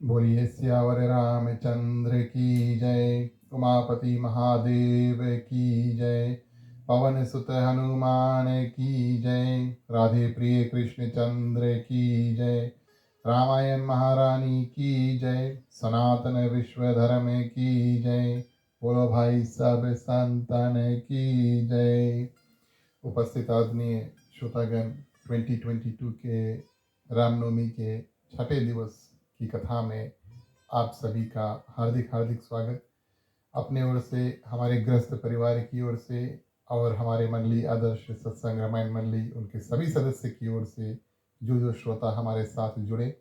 बोलिए सियावर रामचंद्र की जय। उमापति महादेव की जय। पवन सुत हनुमान की जय। राधे प्रिय कृष्ण चंद्र की जय। रामायण महारानी की जय। सनातन विश्व धर्म की जय। बोलो भाई सब संतन की जय। उपस्थित आदरणीय श्रोतागण, 2022 के रामनवमी के छठे दिवस की कथा में आप सभी का हार्दिक हार्दिक स्वागत। अपने ओर से, हमारे गृहस्थ परिवार की ओर से और हमारे मंडली आदर्श सत्संग रामायण मंडली उनके सभी सदस्य की ओर से जो श्रोता हमारे साथ जुड़े,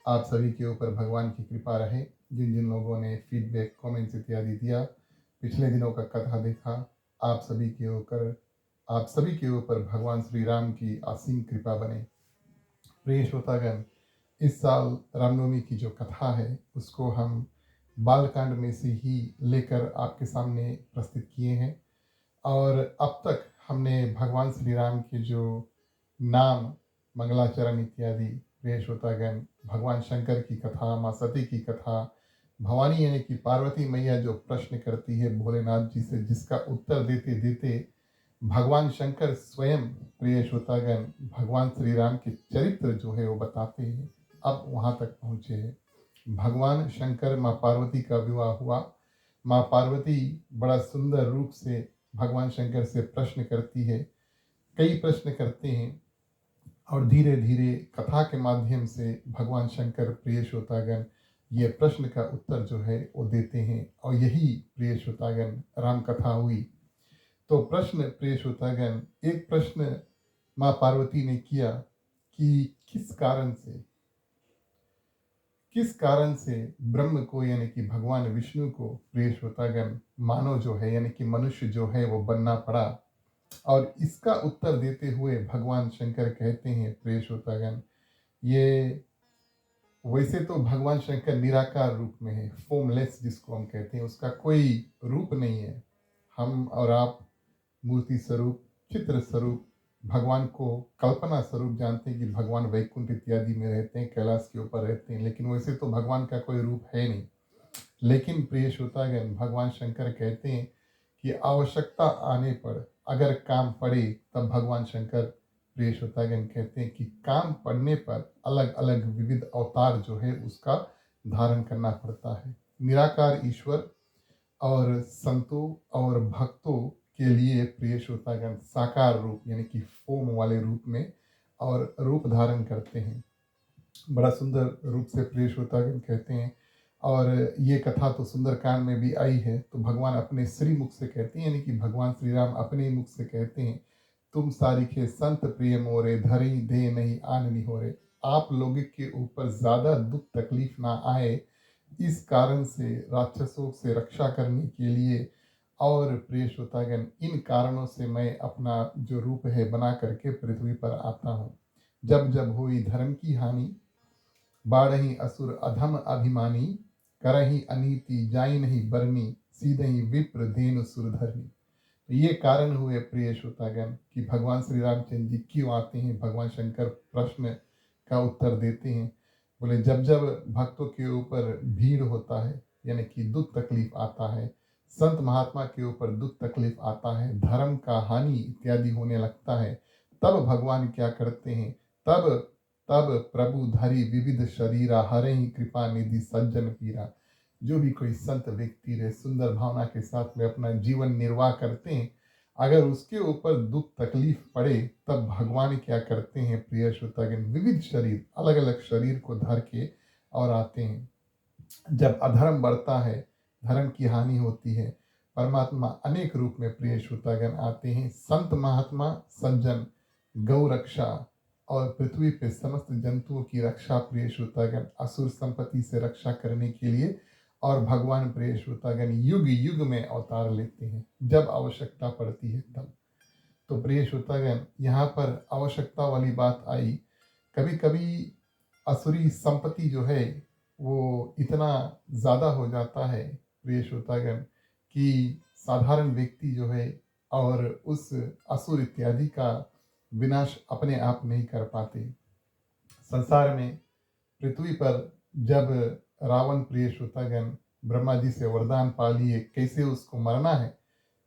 आप सभी के ऊपर भगवान की कृपा रहे। जिन जिन लोगों ने फीडबैक, कमेंट्स इत्यादि दिया, पिछले दिनों का कथा देखा, आप सभी के ऊपर भगवान श्री राम की असीम कृपा बने। प्रिय श्रोतागण, इस साल रामनवमी की जो कथा है उसको हम बालकांड में से ही लेकर आपके सामने प्रस्तुत किए हैं। और अब तक हमने भगवान श्री राम के जो नाम, मंगलाचरण इत्यादि, प्रिय श्रोतागण, भगवान शंकर की कथा, माँ सती की कथा, भवानी यानी कि पार्वती मैया जो प्रश्न करती है भोलेनाथ जी से, जिसका उत्तर देते देते भगवान शंकर स्वयं, प्रिय श्रोतागण, भगवान श्री राम के चरित्र जो है वो बताते हैं। अब वहां तक पहुंचे हैं। भगवान शंकर माँ पार्वती का विवाह हुआ। माँ पार्वती बड़ा सुंदर रूप से भगवान शंकर से प्रश्न करती है, कई प्रश्न करते हैं और धीरे धीरे कथा के माध्यम से भगवान शंकर, प्रिय श्रोतागण, ये प्रश्न का उत्तर जो है वो देते हैं। और यही, प्रिय श्रोतागण, राम कथा हुई। तो प्रश्न, प्रिय श्रोतागण, एक प्रश्न माँ पार्वती ने किया कि किस कारण से ब्रह्म को यानी कि भगवान विष्णु को, प्रिय श्रोतागण, मानव जो है यानी कि मनुष्य जो है वो बनना पड़ा। और इसका उत्तर देते हुए भगवान शंकर कहते हैं, प्रिय श्रोतागण, ये वैसे तो भगवान शंकर निराकार रूप में है, फॉर्मलेस जिसको हम कहते हैं, उसका कोई रूप नहीं है। हम और आप मूर्ति स्वरूप, चित्र स्वरूप भगवान को कल्पना स्वरूप जानते हैं कि भगवान वैकुंठ इत्यादि में रहते हैं, कैलाश के ऊपर रहते हैं, लेकिन वैसे तो भगवान का कोई रूप है नहीं। लेकिन प्रिय श्रोतागण, भगवान शंकर कहते हैं कि आवश्यकता आने पर, अगर काम पड़े, तब भगवान शंकर, प्रिय श्रोतागण, कहते हैं कि काम पड़ने पर अलग अलग विविध अवतार जो है उसका धारण करना पड़ता है। निराकार ईश्वर और संतों और भक्तों के लिए, प्रिय श्रोतागण, साकार रूप यानी कि फॉर्म वाले रूप में और रूप धारण करते हैं। बड़ा सुंदर रूप से, प्रिय श्रोतागण, कहते हैं। और ये कथा तो सुंदरकांड में भी आई है। तो भगवान अपने श्री मुख से कहते हैं, यानी कि भगवान श्री राम अपने मुख से कहते हैं, तुम सारिखे संत प्रिय मोरे, धरी दे नहीं आन निहोरे। आप लोगों के ऊपर ज्यादा दुख तकलीफ ना आए, इस कारण से, राक्षसों से रक्षा करने के लिए, और प्रिय श्रोतागण, इन कारणों से मैं अपना जो रूप है बना करके पृथ्वी पर आता हूँ। जब जब हुई धर्म की हानि, बाढ़ही असुर अधम अभिमानी, करही अनीति जाई नहीं बरनी, सीधही विप्र धेनु सुरधरनी। तो ये कारण हुए, प्रिय श्रोतागण, कि भगवान श्री रामचंद्र जी क्यों आते हैं। भगवान शंकर प्रश्न का उत्तर देते हैं। बोले, जब जब भक्तों के ऊपर भीड़ होता है, यानी कि दुख तकलीफ आता है, संत महात्मा के ऊपर दुख तकलीफ आता है, धर्म का हानि इत्यादि होने लगता है, तब भगवान क्या करते हैं, तब तब प्रभु धरी विविध शरीरा, हरे ही कृपा निधि सज्जन पीरा। जो भी कोई संत व्यक्ति रहे, सुंदर भावना के साथ में अपना जीवन निर्वाह करते हैं, अगर उसके ऊपर दुख तकलीफ पड़े, तब भगवान क्या करते हैं, प्रिय श्रोतागण, विविध शरीर, अलग अलग शरीर को धर के और आते हैं। जब अधर्म बढ़ता है, धर्म की हानि होती है, परमात्मा अनेक रूप में, प्रिय श्रोतागण, आते हैं। संत महात्मा, सज्जन, गौ रक्षा और पृथ्वी पे समस्त जंतुओं की रक्षा, प्रिय श्रोतागण, असुर संपत्ति से रक्षा करने के लिए। और भगवान, प्रिय श्रोतागण, युग युग में अवतार लेते हैं, जब आवश्यकता पड़ती है तब। तो प्रिय श्रोतागण, यहाँ पर आवश्यकता वाली बात आई। कभी कभी असुरी संपत्ति जो है वो इतना ज़्यादा हो जाता है, प्रिय श्रोतागण, कि साधारण व्यक्ति जो है और उस असुर इत्यादि का विनाश अपने आप नहीं कर पाते। संसार में, पृथ्वी पर, जब रावण प्रिय श्रोतागण ब्रह्मा जी से वरदान पा लिए कैसे उसको मरना है,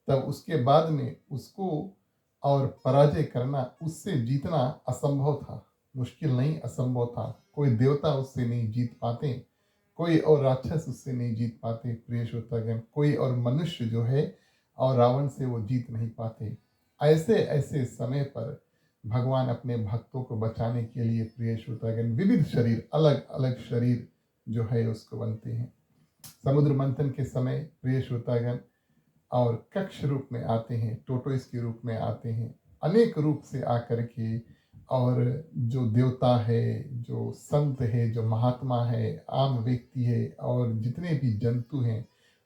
तब उसके बाद में उसको और पराजय करना, उससे जीतना असंभव था। मुश्किल नहीं, असंभव था। कोई देवता उससे नहीं जीत पाते, कोई और राक्षस उससे नहीं जीत पाते प्रिय श्रोतागण, कोई और मनुष्य जो है और रावण से वो जीत नहीं पाते। ऐसे ऐसे समय पर भगवान अपने भक्तों को बचाने के लिए प्रिय श्रोतागण विविध शरीर, अलग अलग शरीर जो है उसको बनते हैं। समुद्र मंथन के समय प्रिय श्रोतागण और कक्ष रूप में आते हैं, टोटोइस के रूप में आते हैं, अनेक रूप से आकर के, और जो देवता है, जो संत है, जो महात्मा है, आम व्यक्ति है और जितने भी जंतु हैं,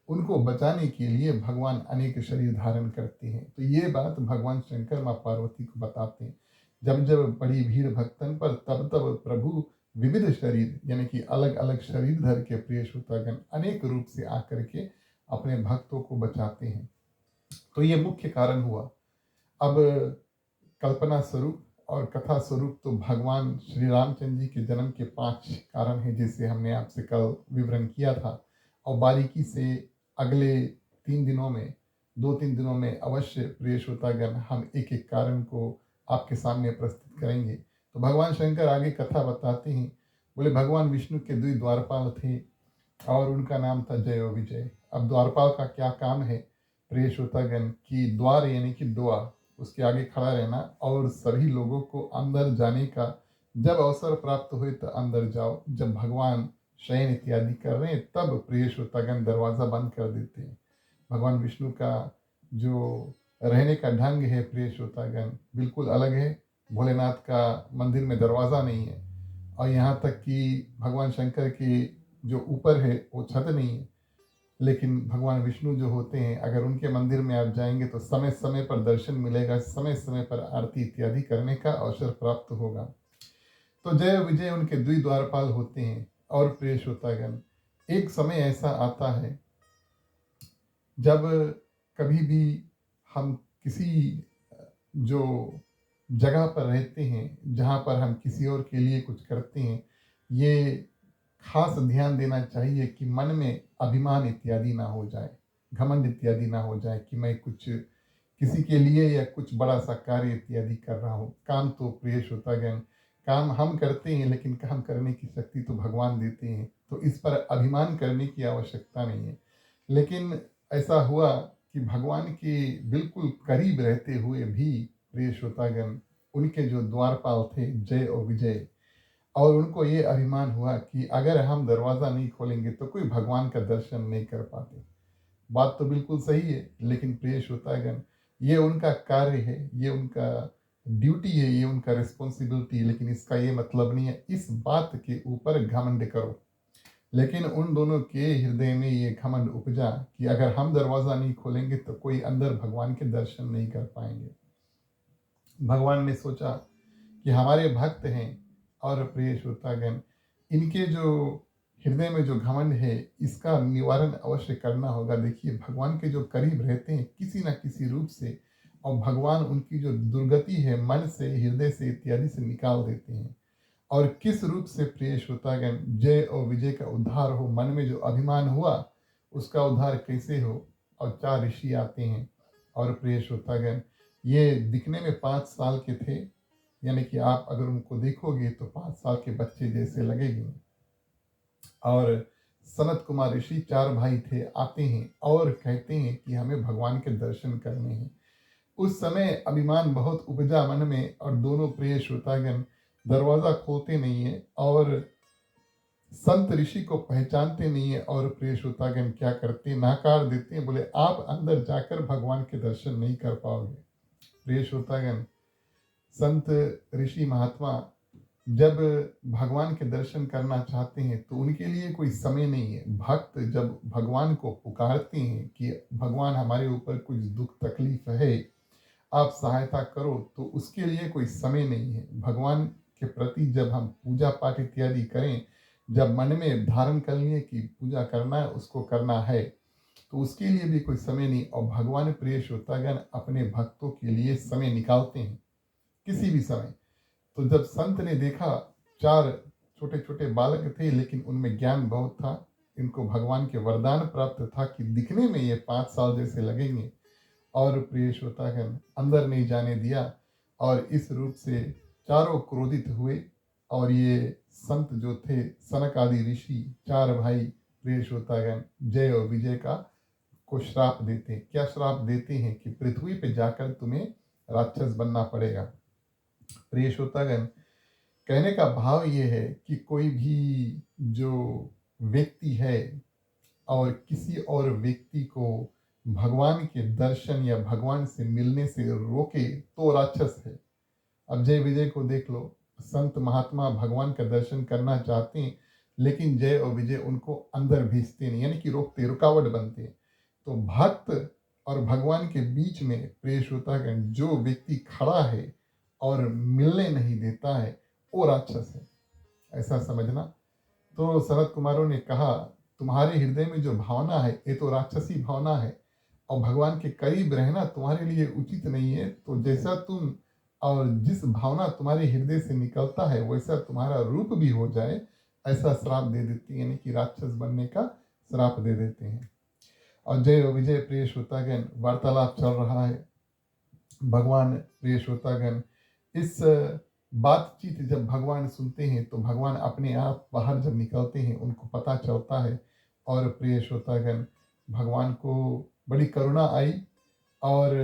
उनको बचाने के लिए भगवान अनेक शरीर धारण करते हैं। तो ये बात भगवान शंकर माँ पार्वती को बताते हैं। जब जब बड़ी भीड़ भक्तन पर, तब तब प्रभु विविध शरीर यानी कि अलग अलग शरीर धर के प्रिय श्रोतागण अनेक रूप से आकर के अपने भक्तों को बचाते हैं। तो ये मुख्य कारण हुआ। अब कल्पना स्वरूप और कथा स्वरूप तो भगवान श्री रामचंद्र जी के जन्म के 5 कारण हैं, जिसे हमने आपसे कल विवरण किया था, और बारीकी से अगले 3 दिनों में, 2-3 दिनों में अवश्य प्रिय श्रोतागण हम एक एक कारण को आपके सामने प्रस्तुत करेंगे। तो भगवान शंकर आगे कथा बताते हैं। बोले भगवान विष्णु के 2 द्वारपाल थे और उनका नाम था जय और विजय। अब द्वारपाल का क्या काम है प्रिय श्रोतागण, की द्वार यानी कि द्वार, उसके आगे खड़ा रहना और सभी लोगों को अंदर जाने का जब अवसर प्राप्त हुए तो अंदर जाओ, जब भगवान शयन इत्यादि कर रहे हैं तब प्रिय श्रोतागण दरवाज़ा बंद कर देते हैं। भगवान विष्णु का जो रहने का ढंग है प्रिय श्रोतागण बिल्कुल अलग है। भोलेनाथ का मंदिर में दरवाज़ा नहीं है, और यहाँ तक कि भगवान शंकर की जो ऊपर है वो छत नहीं है। लेकिन भगवान विष्णु जो होते हैं, अगर उनके मंदिर में आप जाएंगे तो समय समय पर दर्शन मिलेगा, समय समय पर आरती इत्यादि करने का अवसर प्राप्त होगा। तो जय विजय उनके द्विद्वारपाल होते हैं। और प्रिय श्रोतागण एक समय ऐसा आता है जब कभी भी हम किसी जो जगह पर रहते हैं, जहाँ पर हम किसी और के लिए कुछ करते हैं, ये खास ध्यान देना चाहिए कि मन में अभिमान इत्यादि ना हो जाए, घमंड इत्यादि ना हो जाए कि मैं कुछ किसी के लिए या कुछ बड़ा सा कार्य इत्यादि कर रहा हूँ। काम तो प्रिय श्रोतागण काम हम करते हैं, लेकिन काम करने की शक्ति तो भगवान देते हैं, तो इस पर अभिमान करने की आवश्यकता नहीं है। लेकिन ऐसा हुआ कि भगवान के बिल्कुल करीब रहते हुए भी प्रिय श्रोतागण उनके जो द्वारपाल थे जय और विजय, और उनको ये अभिमान हुआ कि अगर हम दरवाज़ा नहीं खोलेंगे तो कोई भगवान का दर्शन नहीं कर पाते। बात तो बिल्कुल सही है, लेकिन प्रिय श्रोतागण ये उनका कार्य है, ये उनका ड्यूटी है, ये उनका रिस्पॉन्सिबिलिटी है, लेकिन इसका ये मतलब नहीं है इस बात के ऊपर घमंड करो। लेकिन उन दोनों के हृदय में ये घमंड उपजा कि अगर हम दरवाज़ा नहीं खोलेंगे तो कोई अंदर भगवान के दर्शन नहीं कर पाएंगे। भगवान ने सोचा कि हमारे भक्त हैं, और प्रिय श्रोतागण इनके जो हृदय में जो घमंड है इसका निवारण अवश्य करना होगा। देखिए भगवान के जो करीब रहते हैं किसी न किसी रूप से, और भगवान उनकी जो दुर्गति है मन से, हृदय से इत्यादि से निकाल देते हैं। और किस रूप से प्रिय श्रोतागण जय और विजय का उद्धार हो, मन में जो अभिमान हुआ उसका उद्धार कैसे हो। और 4 ऋषि आते हैं, और प्रिय श्रोतागण ये दिखने में 5 साल के थे, यानी कि आप अगर उनको देखोगे तो 5 साल के बच्चे जैसे लगेंगे। और सनत कुमार ऋषि 4 भाई थे, आते हैं और कहते हैं कि हमें भगवान के दर्शन करने हैं। उस समय अभिमान बहुत उपजा मन में, और दोनों प्रिय श्रोतागण दरवाज़ा खोलते नहीं है और संत ऋषि को पहचानते नहीं है, और प्रिय श्रोतागण क्या करते, नाकार देते हैं, बोले आप अंदर जाकर भगवान के दर्शन नहीं कर पाओगे। प्रिय श्रोतागण संत ऋषि महात्मा जब भगवान के दर्शन करना चाहते हैं तो उनके लिए कोई समय नहीं है। भक्त जब भगवान को पुकारते हैं कि भगवान हमारे ऊपर कुछ दुख तकलीफ है, आप सहायता करो, तो उसके लिए कोई समय नहीं है। भगवान के प्रति जब हम पूजा पाठ इत्यादि करें, जब मन में धारण कर लिए कि पूजा करना है, उसको करना है, तो उसके लिए भी कोई समय नहीं। और भगवान प्रिय श्रोतागण अपने भक्तों के लिए समय निकालते हैं किसी भी समय। तो जब संत ने देखा 4 छोटे छोटे बालक थे, लेकिन उनमें ज्ञान बहुत था। इनको भगवान के वरदान प्राप्त था कि दिखने में ये 5 साल जैसे लगेंगे, और प्रिय श्रोतागण अंदर नहीं जाने दिया, और इस रूप से चारों क्रोधित हुए। और ये संत जो थे, सनक आदि ऋषि, चार भाई, प्रिय श्रोतागण जय और विजय का को श्राप देते हैं। क्या श्राप देते हैं? कि पृथ्वी पे जाकर तुम्हें राक्षस बनना पड़ेगा। प्रिय श्रोतागण, कहने का भाव ये है कि कोई भी जो व्यक्ति है और किसी और व्यक्ति को भगवान के दर्शन या भगवान से मिलने से रोके तो राक्षस है। अब जय विजय को देख लो, संत महात्मा भगवान का दर्शन करना चाहते हैं, लेकिन जय और विजय उनको अंदर भेजते नहीं, यानी कि रोकते, रुकावट बनते हैं। तो भक्त और भगवान के बीच में प्रिय श्रोतागण जो व्यक्ति खड़ा है और मिलने नहीं देता है, वो राक्षस है, ऐसा समझना। तो सनत कुमारों ने कहा, तुम्हारे हृदय में जो भावना है ये तो राक्षसी भावना है, और भगवान के करीब रहना तुम्हारे लिए उचित नहीं है। तो जैसा तुम और जिस भावना तुम्हारे हृदय से निकलता है वैसा तुम्हारा रूप भी हो जाए, ऐसा श्राप दे देती है, यानी कि राक्षस बनने का श्राप दे देते हैं। और जय विजय प्रिय श्रोतागण वार्तालाप चल रहा है। भगवान प्रिय श्रोतागण इस बातचीत जब भगवान सुनते हैं तो भगवान अपने आप बाहर जब निकलते हैं उनको पता चलता है। और प्रिय श्रोतागण भगवान को बड़ी करुणा आई और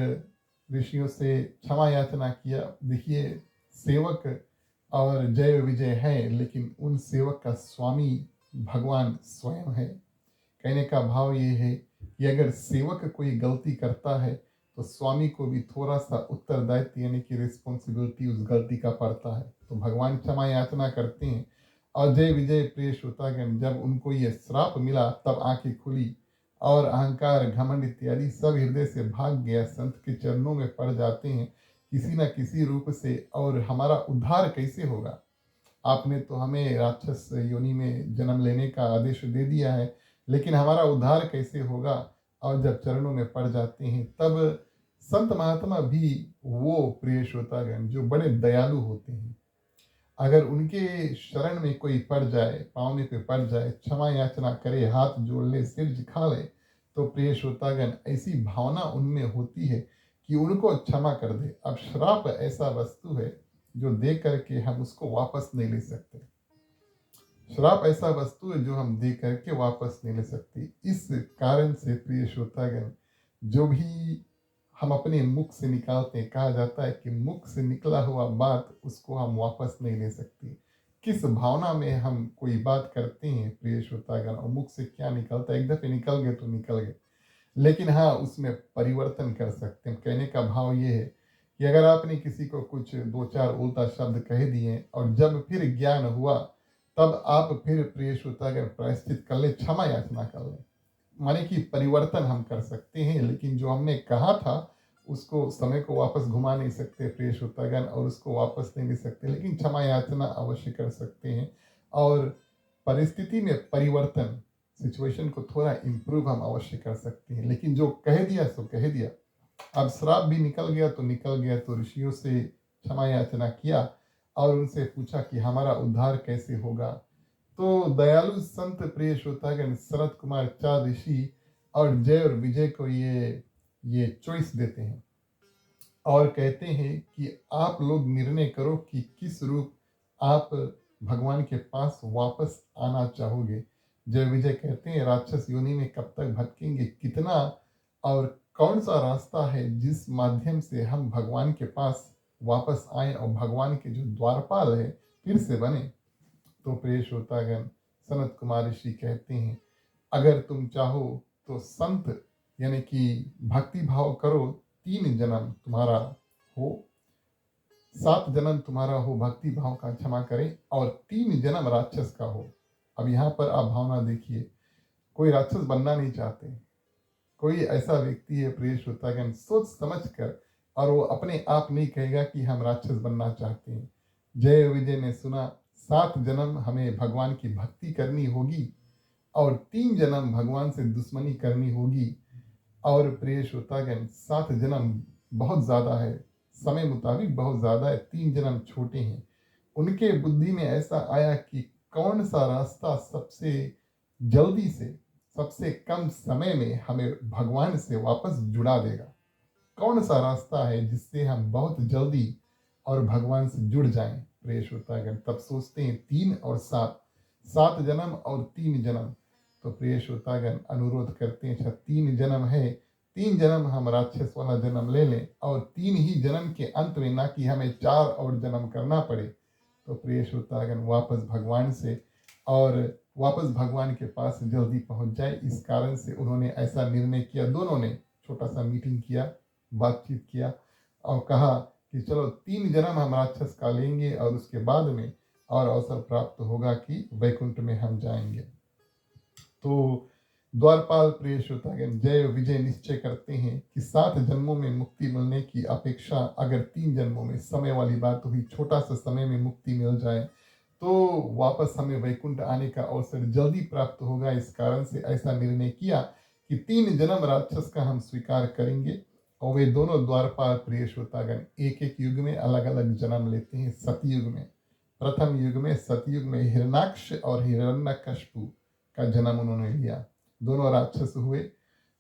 ऋषियों से क्षमा याचना किया। देखिए, सेवक और जय विजय है, लेकिन उन सेवक का स्वामी भगवान स्वयं है। कहने का भाव ये है कि अगर सेवक कोई गलती करता है तो स्वामी को भी थोड़ा सा उत्तरदायित्व, यानी कि रिस्पॉन्सिबिलिटी उस गलती का पड़ता है। तो भगवान क्षमा याचना करते हैं। और जय विजय प्रिय श्रोतागण जब उनको ये श्राप मिला तब आंखें खुली और अहंकार, घमंड इत्यादि सब हृदय से भाग गया, संत के चरणों में पड़ जाते हैं किसी न किसी रूप से। और हमारा उद्धार कैसे होगा? आपने तो हमें राक्षस योनि में जन्म लेने का आदेश दे दिया है, लेकिन हमारा उद्धार कैसे होगा? और जब चरणों में पड़ जाते हैं तब संत महात्मा भी, वो प्रिय श्रोतागण जो बड़े दयालु होते हैं, अगर उनके शरण में कोई पड़ जाए, पाँव पे पड़ जाए, क्षमा याचना करे, हाथ जोड़ ले, सिर झुका ले, तो प्रिय श्रोतागण ऐसी भावना उनमें होती है कि उनको क्षमा कर दे। अब श्राप ऐसा वस्तु है जो दे करके हम उसको वापस नहीं ले सकते। श्राप ऐसा वस्तु है जो हम दे करके वापस नहीं ले सकते। इस कारण से प्रिय श्रोतागण जो भी हम अपने मुख से निकालते हैं, कहा जाता है कि मुख से निकला हुआ बात उसको हम वापस नहीं ले सकते। किस भावना में हम कोई बात करते हैं प्रिय श्रोतागण, और मुख से क्या निकलता है, एक दफे निकल गए तो निकल गए, लेकिन हाँ उसमें परिवर्तन कर सकते हैं। कहने का भाव ये है कि अगर आपने किसी को कुछ दो चार उल्टा शब्द कह दिए और जब फिर ज्ञान हुआ तब आप फिर प्रिय श्रोतागण प्रायश्चित कर ले, क्षमा याचना कर ले, माने कि परिवर्तन हम कर सकते हैं। लेकिन जो हमने कहा था उसको, समय को वापस घुमा नहीं सकते प्रिय श्रोतागण, और उसको वापस नहीं ले सकते, लेकिन क्षमा याचना अवश्य कर सकते हैं। और परिस्थिति में परिवर्तन, सिचुएशन को थोड़ा इम्प्रूव हम अवश्य कर सकते हैं। लेकिन जो कह दिया सो कह दिया। अब श्राप भी निकल गया तो निकल गया। तो ऋषियों से क्षमा याचना किया और उनसे पूछा कि हमारा उद्धार कैसे होगा। तो दयालु संत प्रिय श्रोतागण शरद कुमार, चार ऋषि और जय और विजय को ये चॉइस देते हैं और कहते हैं कि आप लोग निर्णय करो कि किस रूप आप भगवान के पास वापस आना चाहोगे। जय विजय कहते हैं, राक्षस योनि में कब तक भटकेंगे, कितना और कौन सा रास्ता है जिस माध्यम से हम भगवान के पास वापस आए और भगवान के जो द्वारपाल है फिर से बने। तो प्रिय श्रोतागण सनत कुमार ऋषि कहते हैं, अगर तुम चाहो तो संत यानी कि भक्ति भाव करो, 3 जन्म तुम्हारा हो, 7 जन्म तुम्हारा हो भक्ति भाव का, क्षमा करें, और 3 जन्म राक्षस का हो। अब यहाँ पर आप भावना देखिए, कोई राक्षस बनना नहीं चाहते, कोई ऐसा व्यक्ति है प्रिय श्रोतागण सोच समझ कर, और वो अपने आप नहीं कहेगा कि हम राक्षस बनना चाहते हैं। जय विजय ने सुना 7 जन्म हमें भगवान की भक्ति करनी होगी और 3 जन्म भगवान से दुश्मनी करनी होगी। और प्रिय श्रोतागण 7 जन्म बहुत ज़्यादा है, समय मुताबिक बहुत ज़्यादा है, 3 जन्म छोटे हैं। उनके बुद्धि में ऐसा आया कि कौन सा रास्ता सबसे जल्दी से, सबसे कम समय में हमें भगवान से वापस जुड़ा देगा। कौन सा रास्ता है जिससे हम बहुत जल्दी और भगवान से जुड़ जाएं। प्रिय श्रोतागण, तब सोचते हैं 3 और 7, 7 जन्म और 3 जन्म। तो प्रिय श्रोतागण, अनुरोध करते हैं, अच्छा 3 जन्म है, 3 जन्म हम राक्षस वाला जन्म ले लें और 3 ही जन्म के अंत में, ना कि हमें 4 और जन्म करना पड़े। तो प्रिय श्रोतागण, वापस भगवान से और वापस भगवान के पास जल्दी पहुंच जाए, इस कारण से उन्होंने ऐसा निर्णय किया। दोनों ने छोटा सा मीटिंग किया, बातचीत किया और कहा कि चलो 3 जन्म हम राक्षस का लेंगे और उसके बाद में और अवसर प्राप्त होगा कि वैकुंठ में हम जाएंगे। तो द्वारपाल प्रिय श्रोतागण जय विजय निश्चय करते हैं कि 7 जन्मों में मुक्ति मिलने की अपेक्षा अगर 3 जन्मों में, समय वाली बात हुई, छोटा सा समय में मुक्ति मिल जाए तो वापस हमें वैकुंठ आने का अवसर जल्दी प्राप्त होगा। इस कारण से ऐसा निर्णय किया कि 3 जन्म राक्षस का हम स्वीकार करेंगे। और वे दोनों द्वारपाल प्रिय श्रोतागण एक एक युग में अलग अलग जन्म लेते हैं। सतयुग में, प्रथम युग में, सतयुग में हिरणाक्ष और हिरण्यकश्यपु का जन्म उन्होंने लिया। दोनों राक्षस हुए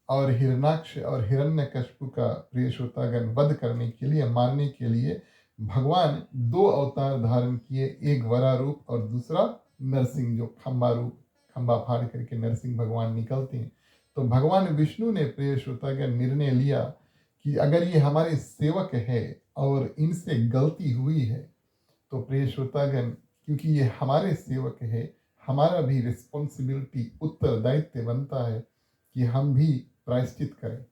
और हिरणाक्ष और हिरण्यकश्यपु का प्रिय श्रोतागण वध करने के लिए, मारने के लिए भगवान 2 अवतार धारण किए, एक वरा रूप और दूसरा नरसिंह, जो खंबा रूप, खंबा फाड़ करके नरसिंह भगवान निकलते हैं। तो भगवान विष्णु ने प्रिय श्रोतागण निर्णय लिया कि अगर ये हमारे सेवक है और इनसे गलती हुई है तो प्रिय श्रोतागण, क्योंकि ये हमारे सेवक है, हमारा भी रिस्पॉन्सिबिलिटी, उत्तरदायित्व बनता है कि हम भी प्रायश्चित करें।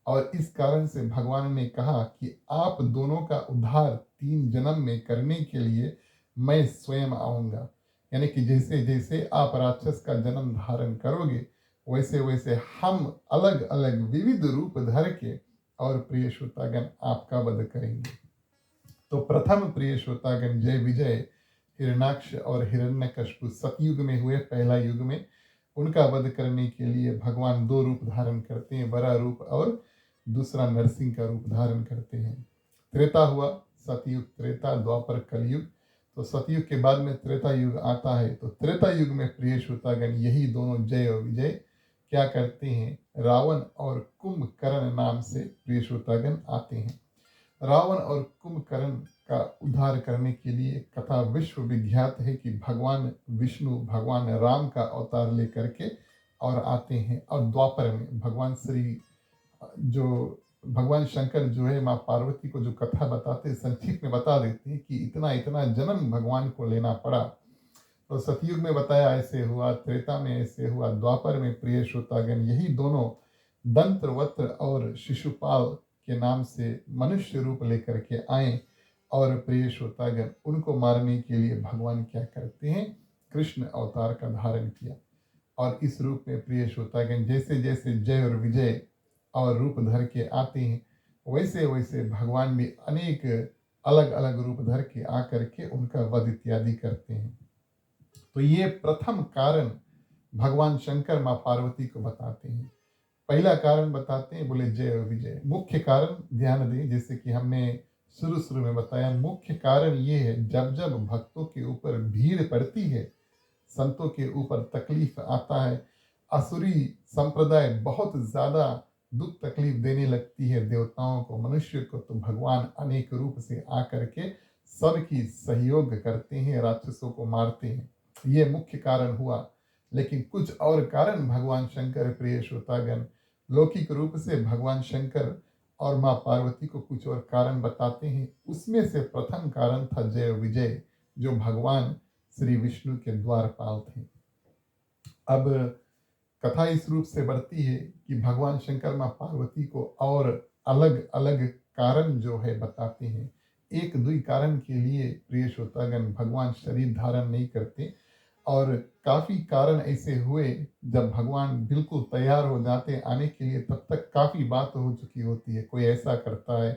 और इस कारण से भगवान ने कहा कि आप दोनों का उद्धार 3 जन्म में करने के लिए मैं स्वयं आऊंगा। यानी कि जैसे जैसे आप राक्षस का जन्म धारण करोगे वैसे वैसे हम अलग अलग विविध रूप धर के और प्रिय श्रोतागण आपका वध करेंगे। तो प्रथम प्रिय श्रोतागण जय विजय हिरणाक्ष और हिरण्यकश्यपु सतयुग में हुए, पहला युग में। उनका वध करने के लिए भगवान 2 रूप धारण करते हैं, बड़ा रूप और दूसरा नरसिंह का रूप धारण करते हैं। त्रेता हुआ, सतयुग, त्रेता, द्वापर, कलयुग। तो सतयुग के बाद में त्रेता युग आता है। तो त्रेता युग में प्रिय श्रोतागण यही दोनों जय और विजय क्या करते हैं, रावण और कुंभकर्ण नाम से प्रिय श्रोतागण आते हैं। रावण और कुंभकर्ण का उद्धार करने के लिए कथा विश्व विख्यात है कि भगवान विष्णु भगवान राम का अवतार लेकर के और आते हैं। और द्वापर में भगवान श्री, जो भगवान शंकर जो है माँ पार्वती को जो कथा बताते, संक्षिप्त में बता देते हैं कि इतना इतना जन्म भगवान को लेना पड़ा। तो सतयुग में बताया ऐसे हुआ, त्रेता में ऐसे हुआ, द्वापर में प्रिय श्रोतागण यही दोनों दंतवक्त्र और शिशुपाल के नाम से मनुष्य रूप लेकर के आए। और प्रिय श्रोतागण उनको मारने के लिए भगवान क्या करते हैं, कृष्ण अवतार का धारण किया। और इस रूप में प्रिय श्रोतागण जैसे जैसे जय और विजय और रूप धर के आते हैं वैसे वैसे भगवान भी अनेक अलग अलग रूप धर के आकर के उनका वध इत्यादि करते हैं। तो ये प्रथम कारण भगवान शंकर माँ पार्वती को बताते हैं। पहला कारण बताते हैं, बोले जय और विजय। मुख्य कारण ध्यान दें, जैसे कि हमने शुरू शुरू में बताया, मुख्य कारण ये है जब जब भक्तों के ऊपर भीड़ पड़ती है, संतों के ऊपर तकलीफ आता है, असुरी संप्रदाय बहुत ज्यादा दुख तकलीफ देने लगती है देवताओं को, मनुष्य को, तो भगवान अनेक रूप से आकर के सबकी सहयोग करते हैं, राक्षसों को मारते हैं। ये मुख्य कारण हुआ। लेकिन कुछ और कारण भगवान शंकर प्रिय श्रोतागण लौकिक रूप से भगवान शंकर और माँ पार्वती को कुछ और कारण बताते हैं। उसमें से प्रथम कारण था जय विजय, जो भगवान श्री विष्णु के द्वारपाल थे। अब कथा इस रूप से बढ़ती है कि भगवान शंकर माँ पार्वती को और अलग अलग कारण जो है बताते हैं। एक दुई कारण के लिए प्रिय श्रोतागण भगवान शरीर धारण नहीं करते, और काफी कारण ऐसे हुए जब भगवान बिल्कुल तैयार हो जाते आने के लिए, तब तक काफी बात हो चुकी होती है। कोई ऐसा करता है,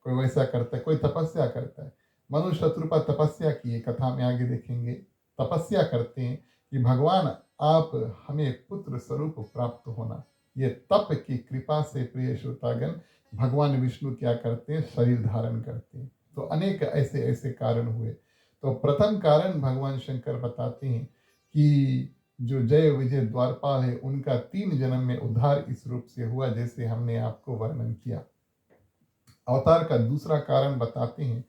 कोई वैसा करता है, कोई तपस्या करता है। मनु शत्रुपा तपस्या की है, कथा में आगे देखेंगे। तपस्या करते हैं कि भगवान आप हमें पुत्र स्वरूप प्राप्त होना। ये तप की कृपा से प्रिय श्रोतागण भगवान विष्णु क्या करते हैं, शरीर धारण करते हैं। तो अनेक ऐसे ऐसे कारण हुए। तो प्रथम कारण भगवान शंकर बताते हैं कि जो जय विजय द्वारपाल है उनका 3 जन्म में उद्धार इस रूप से हुआ जैसे हमने आपको वर्णन किया। अवतार का दूसरा कारण बताते हैं,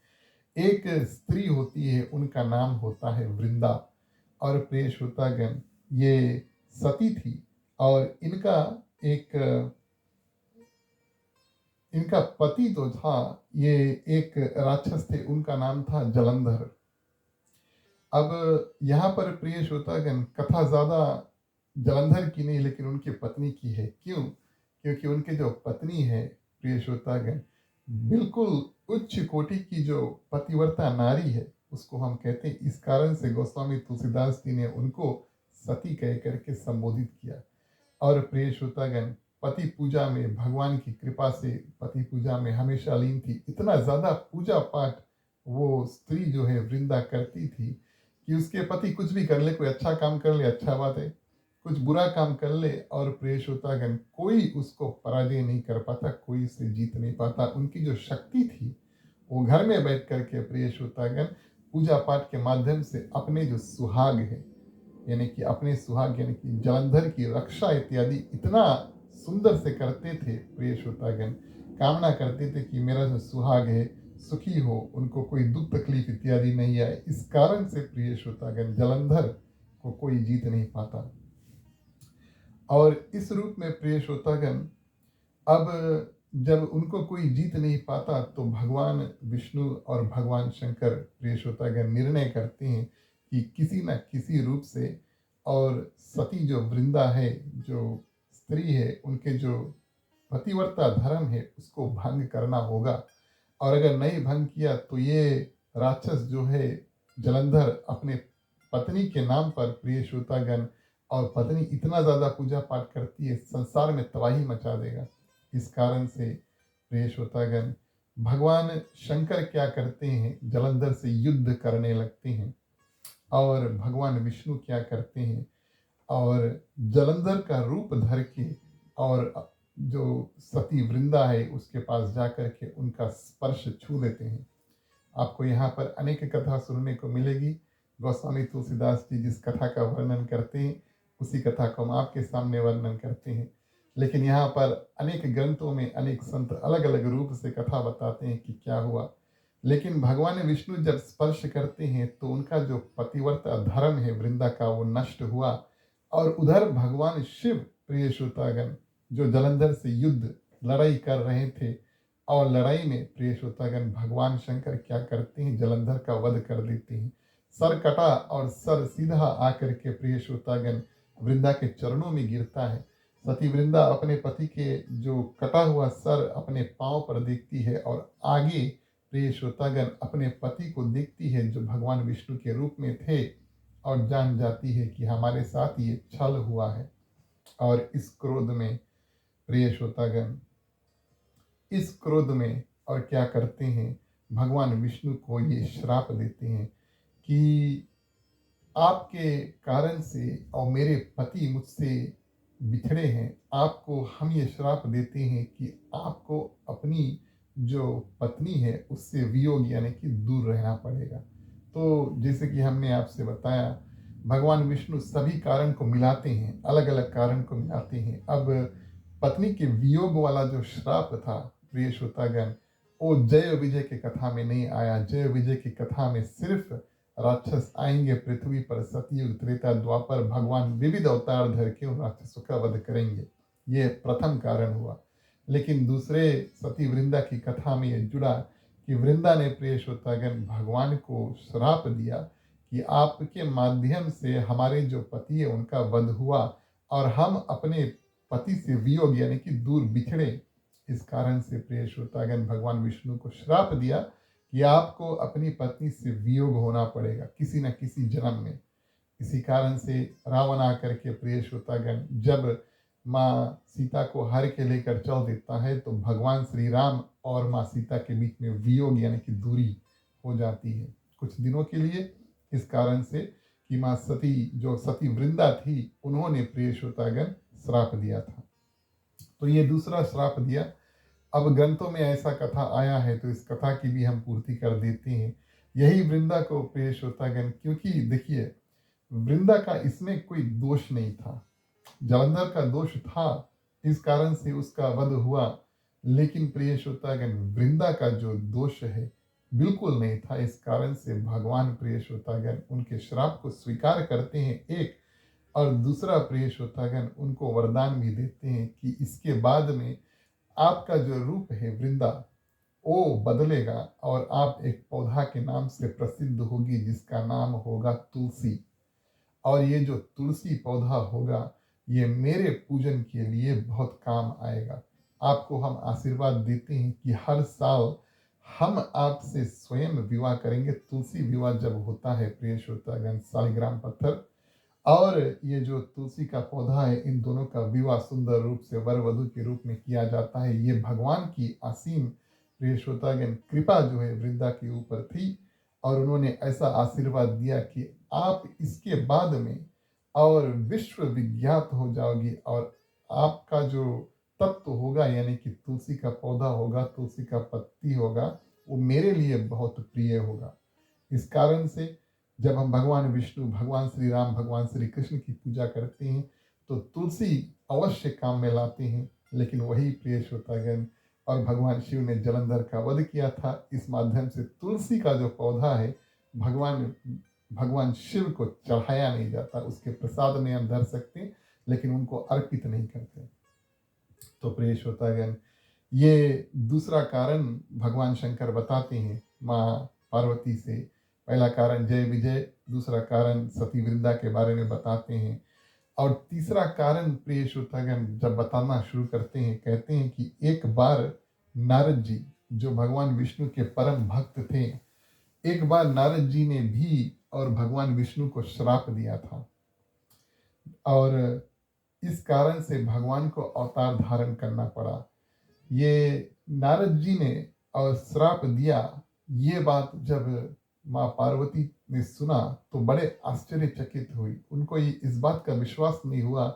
एक स्त्री होती है, उनका नाम होता है वृंदा। और प्रिय श्रोतागण, ये सती थी और एक इनका पति तो था, ये एक राक्षस थे, उनका नाम था जलंधर। अब यहाँ पर प्रिय श्रोतागण, कथा ज्यादा जलंधर की नहीं लेकिन उनकी पत्नी की है। क्यों? क्योंकि उनके जो पत्नी है प्रिय श्रोतागण, बिल्कुल उच्च कोटि की जो पतिव्रता नारी है उसको हम कहते हैं। इस कारण से गोस्वामी तुलसीदास जी ने उनको सती कह करके संबोधित किया। और प्रिय श्रोतागण, पति पूजा में भगवान की कृपा से पति पूजा में हमेशा लीन थी। इतना ज्यादा पूजा पाठ वो स्त्री जो है वृंदा करती थी कि उसके पति कुछ भी कर ले, कोई अच्छा काम कर ले अच्छा बात है, कुछ बुरा काम कर ले, और प्रिय श्रोतागण कोई उसको पराजय नहीं कर पाता, कोई उसे जीत नहीं पाता। उनकी जो शक्ति थी वो घर में बैठ करके प्रिय श्रोतागण पूजा पाठ के माध्यम से अपने जो सुहाग है, यानी कि अपने सुहाग यानी कि जलंधर की रक्षा इत्यादि इतना सुंदर से करते थे। प्रिय श्रोतागण कामना करते थे कि मेरा जो सुहाग है सुखी हो, उनको कोई दुख तकलीफ इत्यादि नहीं आए। इस कारण से प्रिय श्रोतागण जलंधर को कोई जीत नहीं पाता। और इस रूप में प्रिय श्रोतागण, अब जब उनको कोई जीत नहीं पाता तो भगवान विष्णु और भगवान शंकर प्रिय श्रोतागण निर्णय करते हैं कि किसी न किसी रूप से, और सती जो वृंदा है, जो स्त्री है, उनके जो पतिव्रता धर्म है उसको भंग करना होगा। और अगर नहीं भंग किया तो ये राक्षस जो है जलंधर अपने पत्नी के नाम पर प्रिय श्रोतागण, और पत्नी इतना ज्यादा पूजा पाठ करती है, संसार में तबाही मचा देगा। इस कारण से प्रिय श्रोतागण भगवान शंकर क्या करते हैं, जलंधर से युद्ध करने लगते हैं। और भगवान विष्णु क्या करते हैं, और जलंधर का रूप धर के और जो सती वृंदा है उसके पास जाकर के उनका स्पर्श छू लेते हैं। आपको यहाँ पर अनेक कथा सुनने को मिलेगी। गोस्वामी तुलसीदास जी जिस कथा का वर्णन करते हैं उसी कथा को हम आपके सामने वर्णन करते हैं। लेकिन यहाँ पर अनेक ग्रंथों में अनेक संत अलग अलग रूप से कथा बताते हैं कि क्या हुआ। लेकिन भगवान विष्णु जब स्पर्श करते हैं तो उनका जो पतिव्रता धर्म है वृंदा का वो नष्ट हुआ। और उधर भगवान शिव प्रिय श्रोतागण जो जलंधर से युद्ध लड़ाई कर रहे थे, और लड़ाई में प्रिय श्रोतागण भगवान शंकर क्या करते हैं, जलंधर का वध कर देते हैं। सर कटा और सर सीधा आकर के प्रिय श्रोतागण वृंदा के चरणों में गिरता है। सती वृंदा अपने पति के जो कटा हुआ सर अपने पांव पर देखती है और आगे प्रिय श्रोतागण अपने पति को देखती है जो भगवान विष्णु के रूप में थे, और जान जाती है कि हमारे साथ ये छल हुआ है। और इस क्रोध में प्रिय श्रोतागण, इस क्रोध में और क्या करते हैं, भगवान विष्णु को ये श्राप देते हैं कि आपके कारण से और मेरे पति मुझसे बिछड़े हैं, आपको हम ये श्राप देते हैं कि आपको अपनी जो पत्नी है उससे वियोग यानी कि दूर रहना पड़ेगा। तो जैसे कि हमने आपसे बताया, भगवान विष्णु सभी कारण को मिलाते हैं, अलग अलग कारण को मिलाते हैं। अब पत्नी के वियोग वाला जो श्राप था प्रिय श्रोतागण, वो जय विजय की कथा में नहीं आया। जय विजय की कथा में सिर्फ राक्षस आएंगे पृथ्वी पर, सतयुग त्रेता द्वापर भगवान विविध अवतार धर के उन राक्षसों का वध करेंगे, ये प्रथम कारण हुआ। लेकिन दूसरे सती वृंदा की कथा में ये जुड़ा कि वृंदा ने प्रिय श्रोतागण भगवान को श्राप दिया कि आपके माध्यम से हमारे जो पति है उनका वध हुआ और हम अपने पति से वियोग यानी कि दूर बिछड़े। इस कारण से प्रिय श्रोतागण भगवान विष्णु को श्राप दिया कि आपको अपनी पत्नी से वियोग होना पड़ेगा किसी न किसी जन्म में। इसी कारण से रावण आकर के प्रिय श्रोतागण जब माँ सीता को हर के लेकर चल देता है तो भगवान श्री राम और माँ सीता के बीच में वियोग यानी कि दूरी हो जाती है कुछ दिनों के लिए। इस कारण से कि माँ सती जो सती वृंदा थी उन्होंने प्रिय श्रोतागण श्राप दिया था। तो ये दूसरा श्राप दिया। अब ग्रंथों में ऐसा कथा आया है तो इस कथा की भी हम पूर्ति कर देते हैं। यही वृंदा को प्रिय श्रोतागण, क्योंकि देखिए वृंदा का इसमें कोई दोष नहीं था, जालंधर का दोष था, इस कारण से उसका वध हुआ। लेकिन प्रिय श्रोतागण, वृंदा का जो दोष है बिल्कुल नहीं था। इस कारण से भगवान प्रिय श्रोतागण उनके श्राप को स्वीकार करते हैं एक, और दूसरा प्रिय श्रोतागण उनको वरदान भी देते हैं कि इसके बाद में आपका जो रूप है वृंदा वो बदलेगा और आप एक पौधा के नाम से प्रसिद्ध होगी जिसका नाम होगा तुलसी। और ये जो तुलसी पौधा होगा ये मेरे पूजन के लिए बहुत काम आएगा। आपको हम आशीर्वाद देते हैं कि हर साल हम आपसे स्वयं विवाह करेंगे। तुलसी विवाह जब होता है प्रिय श्रोतागण, शालिग्राम पत्थर और ये जो तुलसी का पौधा है, इन दोनों का विवाह सुंदर रूप से वर वधु के रूप में किया जाता है। ये भगवान की असीम प्रिय श्रोतागण कृपा जो है वृंदा के ऊपर थी, और उन्होंने ऐसा आशीर्वाद दिया कि आप इसके बाद में और विश्व विख्यात हो जाओगी, और आपका जो तत्व होगा यानी कि तुलसी का पौधा होगा, तुलसी का पत्ती होगा, वो मेरे लिए बहुत प्रिय होगा। इस कारण से जब हम भगवान विष्णु, भगवान श्री राम, भगवान श्री कृष्ण की पूजा करते हैं तो तुलसी अवश्य काम में लाते हैं। लेकिन वही प्रिय श्रोतागण, और भगवान शिव ने जलंधर का वध किया था, इस माध्यम से तुलसी का जो पौधा है भगवान भगवान शिव को चढ़ाया नहीं जाता। उसके प्रसाद में हम धर सकते हैं लेकिन उनको अर्पित नहीं करते। तो प्रिय श्रोतागण, ये दूसरा कारण भगवान शंकर बताते हैं माँ पार्वती से। पहला कारण जय विजय, दूसरा कारण सती वृंदा के बारे में बताते हैं, और तीसरा कारण प्रिय श्रोतागण जब बताना शुरू करते हैं, कहते हैं कि एक बार नारद जी जो भगवान विष्णु के परम भक्त थे, एक बार नारद जी ने भी और भगवान विष्णु को श्राप दिया था, और इस कारण से भगवान को अवतार धारण करना पड़ा। ये नारद जी ने और श्राप दिया, ये बात जब माँ पार्वती ने सुना तो बड़े आश्चर्यचकित हुई। उनको ये इस बात का विश्वास नहीं हुआ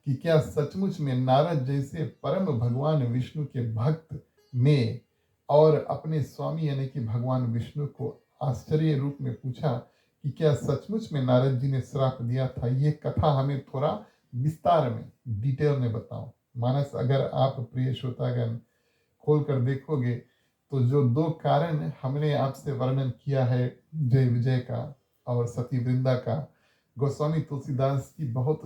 कि क्या सचमुच में नारद जैसे परम भगवान विष्णु के भक्त ने और अपने स्वामी यानी कि भगवान विष्णु को आश्चर्य रूप में पूछा कि क्या सचमुच में नारद जी ने श्राप दिया था। ये कथा हमें थोड़ा विस्तार में, डिटेल में बताओ। मानस अगर आप प्रिय श्रोतागण खोल कर देखोगे तो जो दो कारण हमने आपसे वर्णन किया है जय विजय का और सती वृंदा का, गोस्वामी तुलसीदास जी बहुत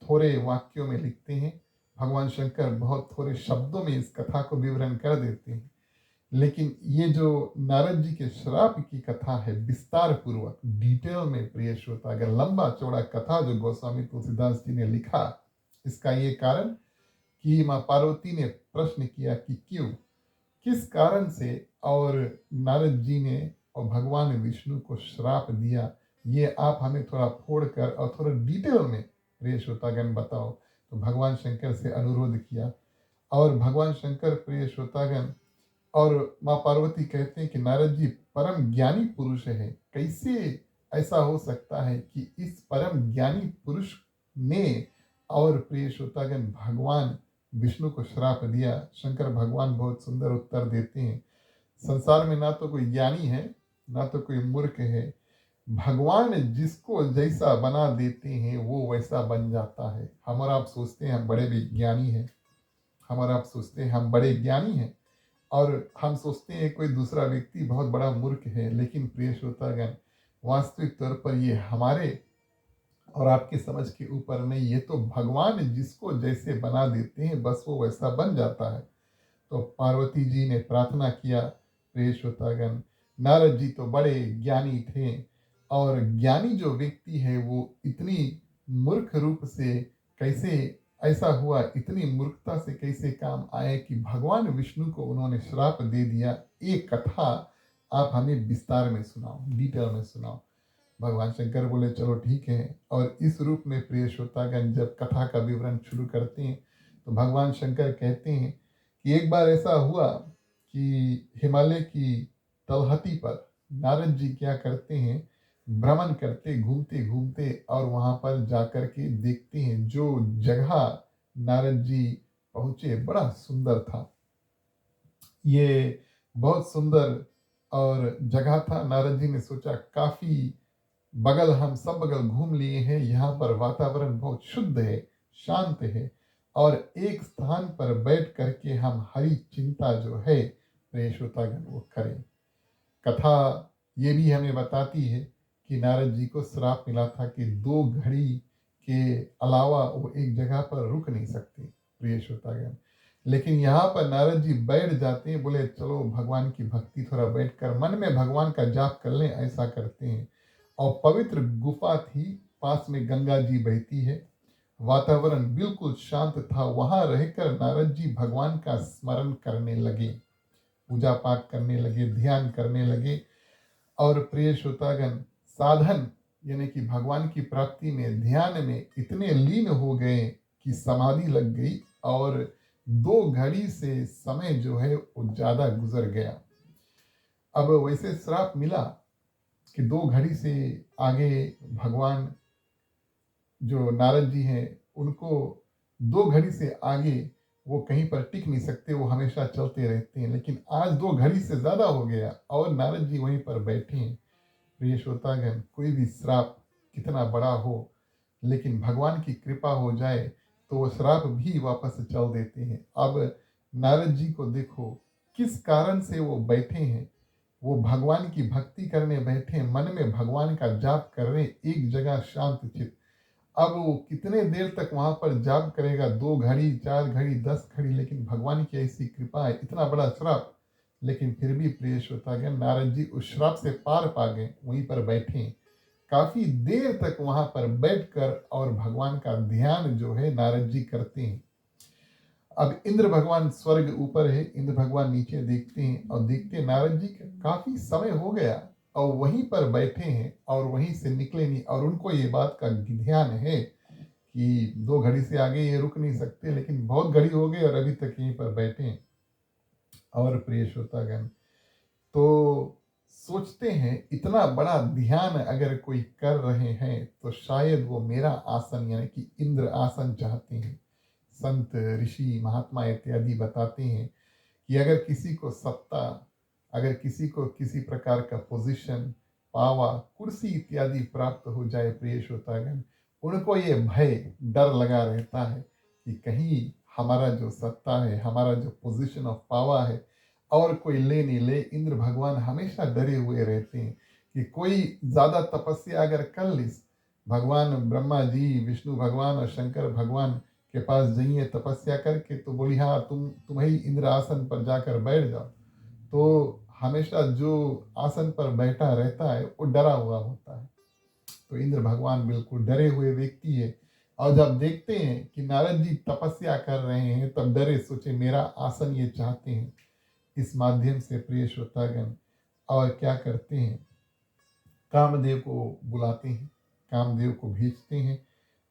थोड़े वाक्यों में लिखते हैं, भगवान शंकर बहुत थोड़े शब्दों में इस कथा को विवरण कर देते हैं। लेकिन ये जो नारद जी के श्राप की कथा है विस्तार पूर्वक डिटेल में प्रिय श्रोता, अगर लंबा चौड़ा कथा जो गोस्वामी तुलसीदास जी ने लिखा, इसका ये कारण कि माँ पार्वती ने प्रश्न किया कि क्यों, किस कारण से और नारद जी ने और भगवान विष्णु को श्राप दिया, ये आप हमें थोड़ा फोड़ कर और थोड़ा डिटेल में प्रिय श्रोतागण बताओ। तो भगवान शंकर से अनुरोध किया, और भगवान शंकर प्रिय श्रोतागण और माँ पार्वती कहते हैं कि नारद जी परम ज्ञानी पुरुष है, कैसे ऐसा हो सकता है कि इस परम ज्ञानी पुरुष ने और प्रिय श्रोतागण भगवान विष्णु को श्राप दिया। शंकर भगवान बहुत सुंदर उत्तर देते हैं, संसार में ना तो कोई ज्ञानी है ना तो कोई मूर्ख है, भगवान जिसको जैसा बना देते हैं वो वैसा बन जाता है। हम और आप सोचते हैं हम बड़े विज्ञानी हैं, हम और आप सोचते हैं हम बड़े ज्ञानी हैं, और हम सोचते हैं कोई दूसरा व्यक्ति बहुत बड़ा मूर्ख है। लेकिन प्रिय श्रोतागण, वास्तविक तौर पर ये हमारे और आपकी समझ के ऊपर नहीं, ये तो भगवान जिसको जैसे बना देते हैं बस वो वैसा बन जाता है। तो पार्वती जी ने प्रार्थना किया, प्रिय श्रोतागण नारद जी तो बड़े ज्ञानी थे, और ज्ञानी जो व्यक्ति है वो इतनी मूर्ख रूप से कैसे ऐसा हुआ, इतनी मूर्खता से कैसे काम आए कि भगवान विष्णु को उन्होंने श्राप दे दिया। एक कथा आप हमें विस्तार में सुनाओ, डिटेल में सुनाओ। भगवान शंकर बोले चलो ठीक है, और इस रूप में प्रिय श्रोतागण जब कथा का विवरण शुरू करते हैं तो भगवान शंकर कहते हैं कि एक बार ऐसा हुआ कि हिमालय की तलहटी पर नारद जी क्या करते हैं, भ्रमण करते घूमते घूमते और वहाँ पर जाकर के देखते हैं जो जगह नारद जी पहुँचे बड़ा सुंदर था। ये बहुत सुंदर और जगह था। नारद जी ने सोचा काफी बगल हम सब बगल घूम लिए हैं, यहाँ पर वातावरण बहुत शुद्ध है, शांत है, और एक स्थान पर बैठ करके हम हरि चिंता जो है प्रिय श्रोतागण वो करें। कथा ये भी हमें बताती है कि नारद जी को श्राप मिला था कि 2 घड़ी के अलावा वो एक जगह पर रुक नहीं सकते प्रिय श्रोतागण। लेकिन यहाँ पर नारद जी बैठ जाते हैं, बोले चलो भगवान की भक्ति थोड़ा बैठकर मन में भगवान का जाप कर लें, ऐसा करते हैं। और पवित्र गुफा थी, पास में गंगा जी बहती है, वातावरण बिल्कुल शांत था। वहां रहकर नारद जी भगवान का स्मरण करने लगे, पूजा पाठ करने लगे, ध्यान करने लगे। और प्रिय श्रोतागण, साधन यानी कि भगवान की प्राप्ति में, ध्यान में इतने लीन हो गए कि समाधि लग गई, और 2 घड़ी से समय जो है वो ज्यादा गुजर गया। अब वैसे श्राप मिला कि 2 घड़ी से आगे भगवान, जो नारद जी हैं, उनको 2 घड़ी से आगे वो कहीं पर टिक नहीं सकते, वो हमेशा चलते रहते हैं। लेकिन आज 2 घड़ी से ज्यादा हो गया और नारद जी वहीं पर बैठे हैं। प्रिय श्रोतागण, कोई भी श्राप कितना बड़ा हो, लेकिन भगवान की कृपा हो जाए तो वो श्राप भी वापस चल देते हैं। अब नारद जी को देखो, किस कारण से वो बैठे हैं, वो भगवान की भक्ति करने बैठे हैं, मन में भगवान का जाप कर रहे हैं, एक जगह शांत चित। अब वो कितने देर तक वहां पर जाप करेगा, 2 घड़ी, 4 घड़ी, 10 घड़ी, लेकिन भगवान की ऐसी कृपा है, इतना बड़ा श्राप, लेकिन फिर भी प्रिय श्रोतागण, नारद जी उस श्राप से पार पा गए, वहीं पर बैठे काफी देर तक वहां पर बैठकर और भगवान का ध्यान जो है नारद जी करते हैं। अब इंद्र भगवान स्वर्ग ऊपर है, इंद्र भगवान नीचे देखते हैं और देखते हैं नारद जी का काफी समय हो गया और वहीं पर बैठे हैं और वहीं से निकले नहीं, और उनको ये बात का ध्यान है कि 2 घड़ी से आगे ये रुक नहीं सकते, लेकिन बहुत घड़ी हो गई और अभी तक यहीं पर बैठे हैं। और प्रिय श्रोतागण, तो सोचते हैं इतना बड़ा ध्यान अगर कोई कर रहे हैं तो शायद वो मेरा आसन यानी कि इंद्र आसन चाहते हैं। संत, ऋषि, महात्मा इत्यादि बताते हैं कि अगर किसी को सत्ता, अगर किसी को किसी प्रकार का पोजीशन, पावा, कुर्सी इत्यादि प्राप्त हो जाए प्रिय श्रोतागण, उनको ये भय, डर लगा रहता है कि कहीं हमारा जो सत्ता है, हमारा जो पोजीशन ऑफ पावर है, और कोई ले नहीं ले। इंद्र भगवान हमेशा डरे हुए रहते हैं कि कोई ज्यादा तपस्या अगर कर ली, भगवान ब्रह्मा जी, विष्णु भगवान और शंकर भगवान के पास जाइए तपस्या करके, तो बोली हाँ तुम ही इंद्र आसन पर जाकर बैठ जाओ, तो हमेशा जो आसन पर बैठा रहता है वो डरा हुआ होता है। तो इंद्र भगवान बिल्कुल डरे हुए व्यक्ति है, और जब देखते हैं कि नारद जी तपस्या कर रहे हैं तब डरे, सोचे मेरा आसन ये चाहते हैं। इस माध्यम से प्रिय श्रोतागण, और क्या करते हैं, कामदेव को बुलाते हैं, कामदेव को भेजते हैं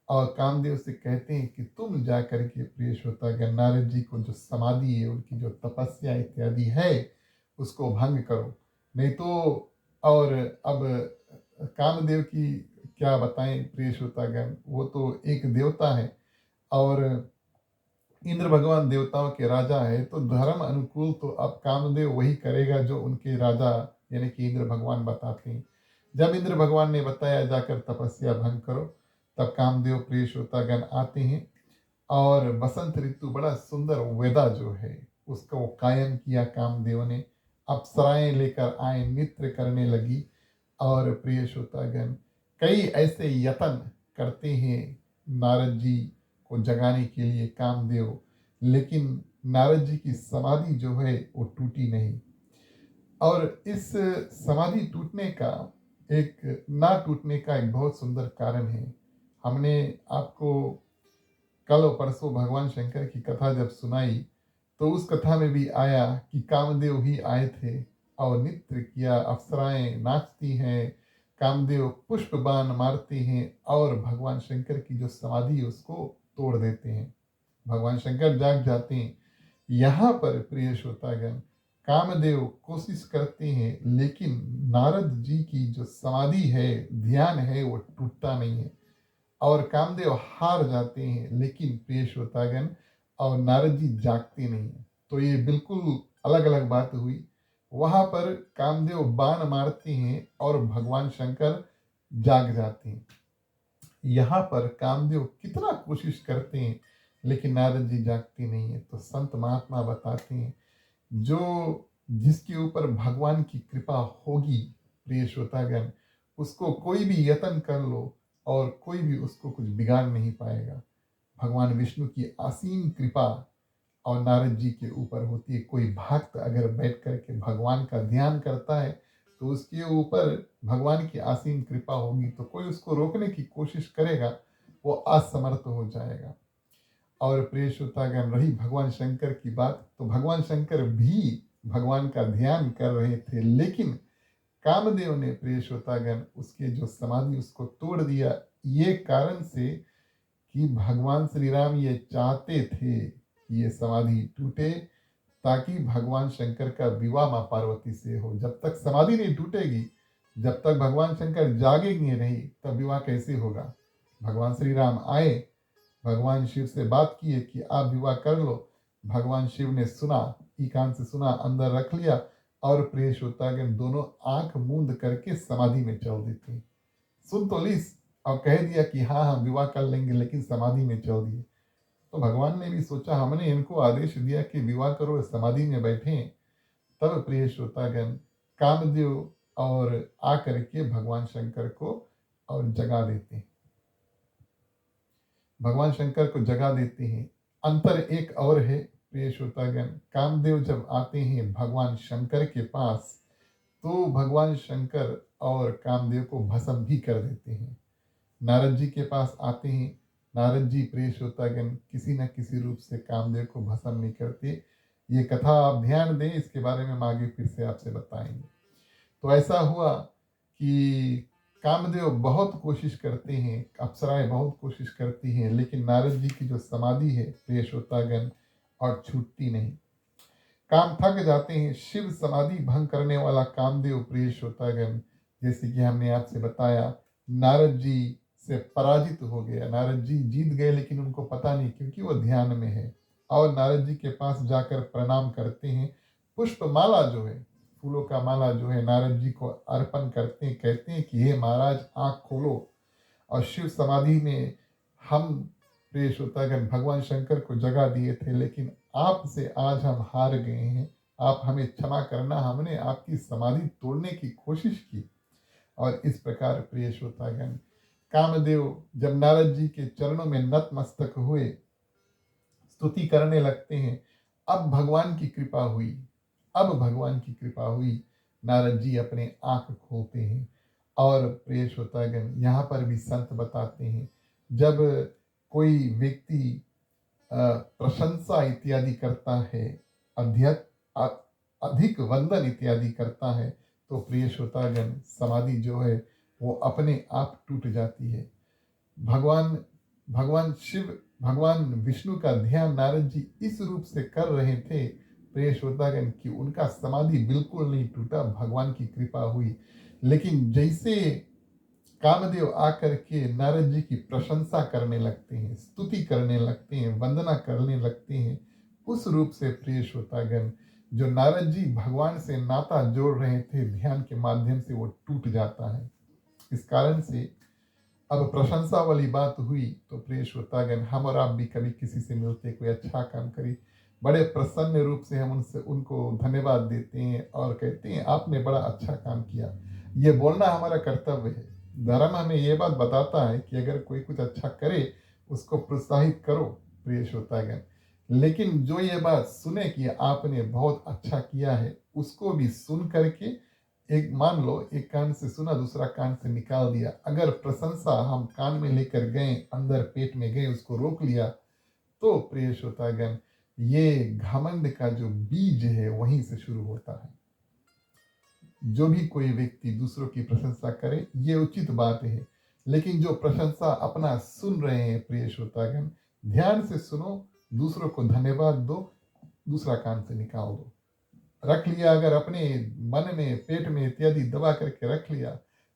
और कामदेव से कहते हैं कि तुम जा करके प्रिय श्रोतागण नारद जी को जो समाधि है, उनकी जो तपस्या इत्यादि है, उसको भंग करो, नहीं तो। और अब कामदेव की क्या बताएं प्रिय श्रोतागण, वो तो एक देवता है और इंद्र भगवान देवताओं के राजा है, तो धर्म अनुकूल तो अब कामदेव वही करेगा जो उनके राजा यानी कि इंद्र भगवान बताते हैं। जब इंद्र भगवान ने बताया जाकर तपस्या भंग करो, तब कामदेव प्रिय श्रोतागण आते हैं और बसंत ऋतु बड़ा सुंदर वेदा जो है उसका वो कायम किया कामदेव ने। अप्सराएं लेकर आए, नृत्य करने लगी, और प्रिय श्रोतागण कई ऐसे यत्न करते हैं नारद जी को जगाने के लिए कामदेव, लेकिन नारद जी की समाधि जो है वो टूटी नहीं। और इस समाधि टूटने का, एक ना टूटने का एक बहुत सुंदर कारण है। हमने आपको कल और परसों भगवान शंकर की कथा जब सुनाई, तो उस कथा में भी आया कि कामदेव ही आए थे और नृत्य किया, अप्सराएं नाचती हैं, कामदेव पुष्प बाण मारते हैं और भगवान शंकर की जो समाधि है उसको तोड़ देते हैं, भगवान शंकर जाग जाते हैं। यहाँ पर प्रिय श्रोतागण, कामदेव कोशिश करते हैं लेकिन नारद जी की जो समाधि है, ध्यान है, वो टूटता नहीं है और कामदेव हार जाते हैं, लेकिन प्रिय श्रोतागण और नारद जी जागते नहीं हैं। तो ये बिल्कुल अलग अलग बात हुई। वहां पर कामदेव बाण मारते हैं और भगवान शंकर जाग जाते हैं। यहाँ पर कामदेव कितना कोशिश करते हैं, लेकिन नारद जी जागते नहीं है। तो संत महात्मा बताते हैं, जो जिसके ऊपर भगवान की कृपा होगी, प्रिय श्रोतागण, उसको कोई भी यत्न कर लो और कोई भी उसको कुछ बिगाड़ नहीं पाएगा। भगवान विष्णु की असीम कृपा और नारद जी के ऊपर होती है। कोई भक्त अगर बैठ करके भगवान का ध्यान करता है तो उसके ऊपर भगवान की असीम कृपा होगी, तो कोई उसको रोकने की कोशिश करेगा वो असमर्थ हो जाएगा। और प्रिय श्रोतागण, रही भगवान शंकर की बात, तो भगवान शंकर भी भगवान का ध्यान कर रहे थे, लेकिन कामदेव ने, प्रिय श्रोतागण, उसके जो समाधि उसको तोड़ दिया। ये कारण से कि भगवान श्री राम ये चाहते थे कि ये समाधि टूटे, ताकि भगवान शंकर का विवाह माँ पार्वती से हो। जब तक समाधि नहीं टूटेगी, जब तक भगवान शंकर जागेंगे नहीं, तब विवाह कैसे होगा। भगवान श्री राम आए, भगवान शिव से बात किए कि आप विवाह कर लो। भगवान शिव ने सुना, ई कान से सुना, अंदर रख लिया, और प्रिय श्रोतागण, दोनों आंख मूंद करके समाधि में चल देते। सुन तो लीस, और कह दिया कि हाँ हम विवाह कर लेंगे, लेकिन समाधि में चल दिए। तो भगवान ने भी सोचा, हमने इनको आदेश दिया कि विवाह करो, समाधि में बैठे। तब प्रिय श्रोतागण, कामदेव और आकर के भगवान शंकर को और जगा देते हैं, भगवान शंकर को जगा देते हैं। अंतर एक और है, प्रिय श्रोतागण, कामदेव जब आते हैं भगवान शंकर के पास, तो भगवान शंकर और कामदेव को भस्म भी कर देते हैं। नारद जी के पास आते हैं, नारद जी, प्रिय श्रोतागण, किसी न किसी रूप से कामदेव को भस्म नहीं करते। ये कथा आप ध्यान दें, इसके बारे में हम आगे फिर से आपसे बताएंगे। तो ऐसा हुआ कि कामदेव बहुत कोशिश करते हैं, अप्सराएं बहुत कोशिश करती हैं, लेकिन नारद जी की जो समाधि है, प्रिय श्रोतागण, और छूटती नहीं। काम थक जाते हैं। शिव समाधि भंग करने वाला कामदेव, प्रिय श्रोतागण, जैसे कि हमने आपसे बताया, नारद जी से पराजित हो गया। नारद जी जीत गए, लेकिन उनको पता नहीं, क्योंकि वो ध्यान में है। और नारद जी के पास जाकर प्रणाम करते हैं। पुष्प माला जो है, फूलों का माला जो है, नारद जी को अर्पण करते हैं। कहते हैं कि हे महाराज, आंख खोलो। और शिव समाधि में हम, प्रिय श्रोतागण, भगवान शंकर को जगा दिए थे, लेकिन आपसे आज हम हार गए हैं। आप हमें क्षमा करना, हमने आपकी समाधि तोड़ने की कोशिश की। और इस प्रकार, प्रिय श्रोतागण, कामदेव जब नारद जी के चरणों में नतमस्तक हुए, स्तुति करने लगते हैं। अब भगवान की कृपा हुई, अब भगवान की कृपा हुई। नारद जी अपने आंख खोलते हैं। और प्रिय श्रोतागण, यहाँ पर भी संत बताते हैं, जब कोई व्यक्ति प्रशंसा इत्यादि करता है, अध्यक अधिक वंदन इत्यादि करता है, तो प्रिय श्रोतागण, समाधि जो है वो अपने आप टूट जाती है। भगवान भगवान शिव, भगवान विष्णु का ध्यान नारद जी इस रूप से कर रहे थे, प्रिय श्रोतागण, कि उनका समाधि बिल्कुल नहीं टूटा, भगवान की कृपा हुई। लेकिन जैसे कामदेव आकर के नारद जी की प्रशंसा करने लगते हैं, स्तुति करने लगते हैं, वंदना करने लगते हैं, उस रूप से, प्रिय श्रोतागण, जो नारद जी भगवान से नाता जोड़ रहे थे ध्यान के माध्यम से, वो टूट जाता है। इस कारण से अब प्रशंसा वाली बात हुई, तो प्रिय श्रोतागण, हम और आप भी कभी किसी से मिलते, कोई अच्छा काम करी, बड़े प्रसन्न रूप से हम उनसे उनको धन्यवाद देते हैं और कहते हैं आपने बड़ा अच्छा काम किया। ये बोलना हमारा कर्तव्य है। धर्म हमें ये बात बताता है कि अगर कोई कुछ अच्छा करे, उसको प्रोत्साहित करो, प्रिय श्रोतागण। लेकिन जो ये बात सुने कि आपने बहुत अच्छा किया है, उसको भी सुन करके, एक मान लो एक कान से सुना, दूसरा कान से निकाल दिया। अगर प्रशंसा हम कान में लेकर गए, अंदर पेट में गए, उसको रोक लिया, तो प्रिय श्रोतागण, ये घमंड का जो बीज है वहीं से शुरू होता है। जो भी कोई व्यक्ति दूसरों की प्रशंसा करे, ये उचित बात है, लेकिन जो प्रशंसा अपना सुन रहे हैं, प्रिय श्रोतागण, ध्यान से सुनो, दूसरों को धन्यवाद दो, दूसरा कान से निकाल दो। रख लिया अगर अपने मन में, पेट में इत्यादि दबा करके रख लिया,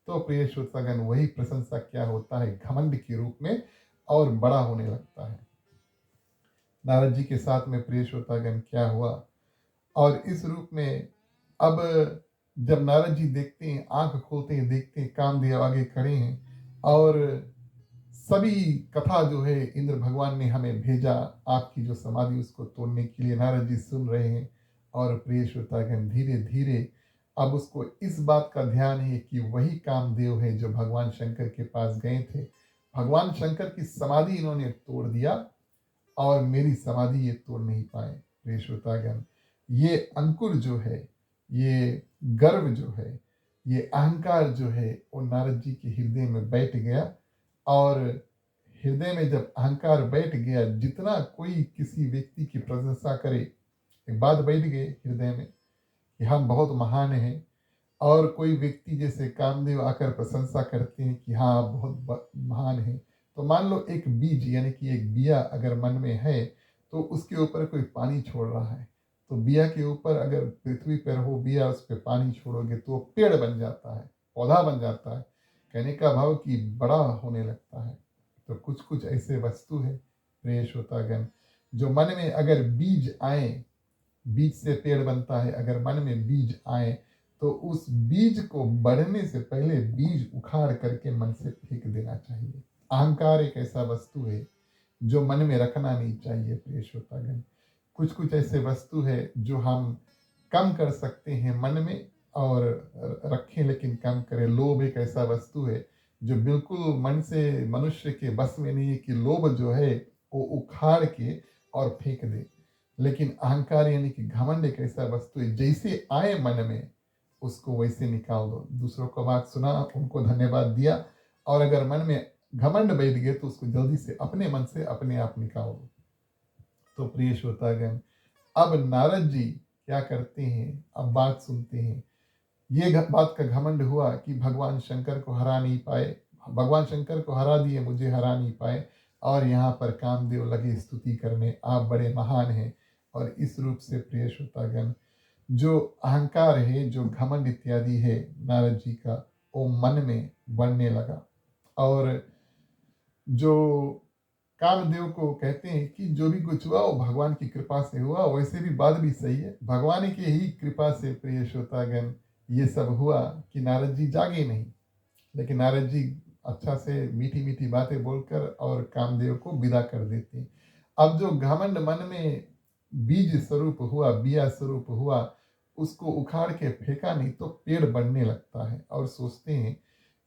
तो प्रिय श्रोतागण, वही प्रशंसा क्या होता है, घमंड के रूप में और बड़ा होने लगता है। नारद जी के साथ में, प्रिय श्रोतागण, क्या हुआ, और इस रूप में अब जब नारद जी देखते हैं, आंख खोलते हैं, देखते हैं कामदेव आगे खड़े हैं और सभी कथा जो है इंद्र भगवान ने हमें भेजा आपकी जो समाधि उसको तोड़ने के लिए, नारद जी सुन रहे हैं। और प्रिय श्रोतागण, धीरे धीरे अब उसको इस बात का ध्यान है कि वही कामदेव है जो भगवान शंकर के पास गए थे। भगवान शंकर की समाधि इन्होंने तोड़ दिया और मेरी समाधि ये तोड़ नहीं पाए। प्रिय श्रोतागण, ये अंकुर जो है, ये गर्व जो है, ये अहंकार जो है, वो नारद जी के हृदय में बैठ गया। और हृदय में जब अहंकार बैठ गया, जितना कोई किसी व्यक्ति की प्रशंसा करे, एक बात बैठ गई हृदय में कि हम बहुत महान हैं। और कोई व्यक्ति जैसे कामदेव आकर प्रशंसा करते हैं कि हाँ आप बहुत महान हैं, तो मान लो एक बीज यानी कि एक बिया अगर मन में है, तो उसके ऊपर कोई पानी छोड़ रहा है, तो बिया के ऊपर अगर पृथ्वी पर हो बिया, उस पर पानी छोड़ोगे तो वो पेड़ बन जाता है, पौधा बन जाता है। कहने का भाव कि बड़ा होने लगता है। तो कुछ कुछ ऐसे वस्तु है प्रिय श्रोतागण, जो मन में अगर बीज आए, बीज से पेड़ बनता है, अगर मन में बीज आए तो उस बीज को बढ़ने से पहले बीज उखाड़ करके मन से फेंक देना चाहिए। अहंकार एक ऐसा वस्तु है जो मन में रखना नहीं चाहिए प्रिय श्रोतागण। कुछ कुछ ऐसे वस्तु है जो हम कम कर सकते हैं मन में, और रखें लेकिन कम करें। लोभ एक ऐसा वस्तु है जो बिल्कुल मन से मनुष्य के बस में नहीं है कि लोभ जो है वो उखाड़ के और फेंक दे। लेकिन अहंकार यानी कि घमंड एक ऐसा वस्तु है, जैसे आए मन में उसको वैसे निकाल दो। दूसरों को बात सुना, उनको धन्यवाद दिया, और अगर मन में घमंड बैठ गए तो उसको जल्दी से अपने मन से अपने आप निकाल दो। तो प्रिय श्रोतागण, अब नारद जी क्या करते हैं, अब बात सुनते हैं। ये बात का घमंड हुआ कि भगवान शंकर को हरा नहीं पाए, भगवान शंकर को हरा दिए, मुझे हरा नहीं पाए। और यहाँ पर कामदेव लगे स्तुति करने, आप बड़े महान हैं। और इस रूप से प्रिय श्रोतागण, जो अहंकार है, जो घमंड इत्यादि है नारद जी का, वो मन में बढ़ने लगा। और जो कामदेव को कहते हैं कि जो भी कुछ हुआ वो भगवान की कृपा से हुआ। वैसे भी बात भी सही है, भगवान की ही कृपा से प्रिय श्रोतागण ये सब हुआ कि नारद जी जागे नहीं। लेकिन नारद जी अच्छा से मीठी मीठी बातें बोलकर और कामदेव को विदा कर देते हैं। अब जो घमंड मन में बीज स्वरूप हुआ, बिया स्वरूप हुआ, उसको उखाड़ के फेंका नहीं तो पेड़ बढ़ने लगता है। और सोचते हैं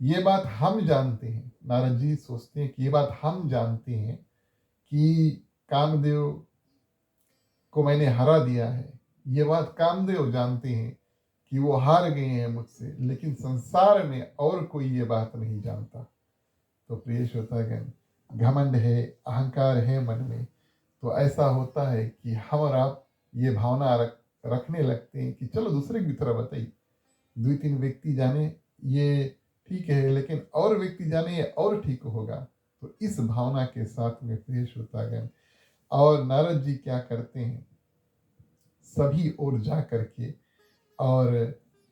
ये बात हम जानते हैं, नारद जी सोचते हैं कि ये बात हम जानते हैं कि कामदेव को मैंने हरा दिया है। ये बात कामदेव जानते हैं कि वो हार गए हैं मुझसे, लेकिन संसार में और कोई ये बात नहीं जानता। तो प्रिय श्रोतागण, घमंड है, अहंकार है मन में, तो ऐसा होता है कि हम और आप ये भावना रखने लगते हैं कि चलो दूसरे की तरह बताइए, 2-3 व्यक्ति जाने ये ठीक है, लेकिन और व्यक्ति जाने ये और ठीक होगा। तो इस भावना के साथ में प्रिय श्रोतागण, और नारद जी क्या करते हैं, सभी ओर जा करके और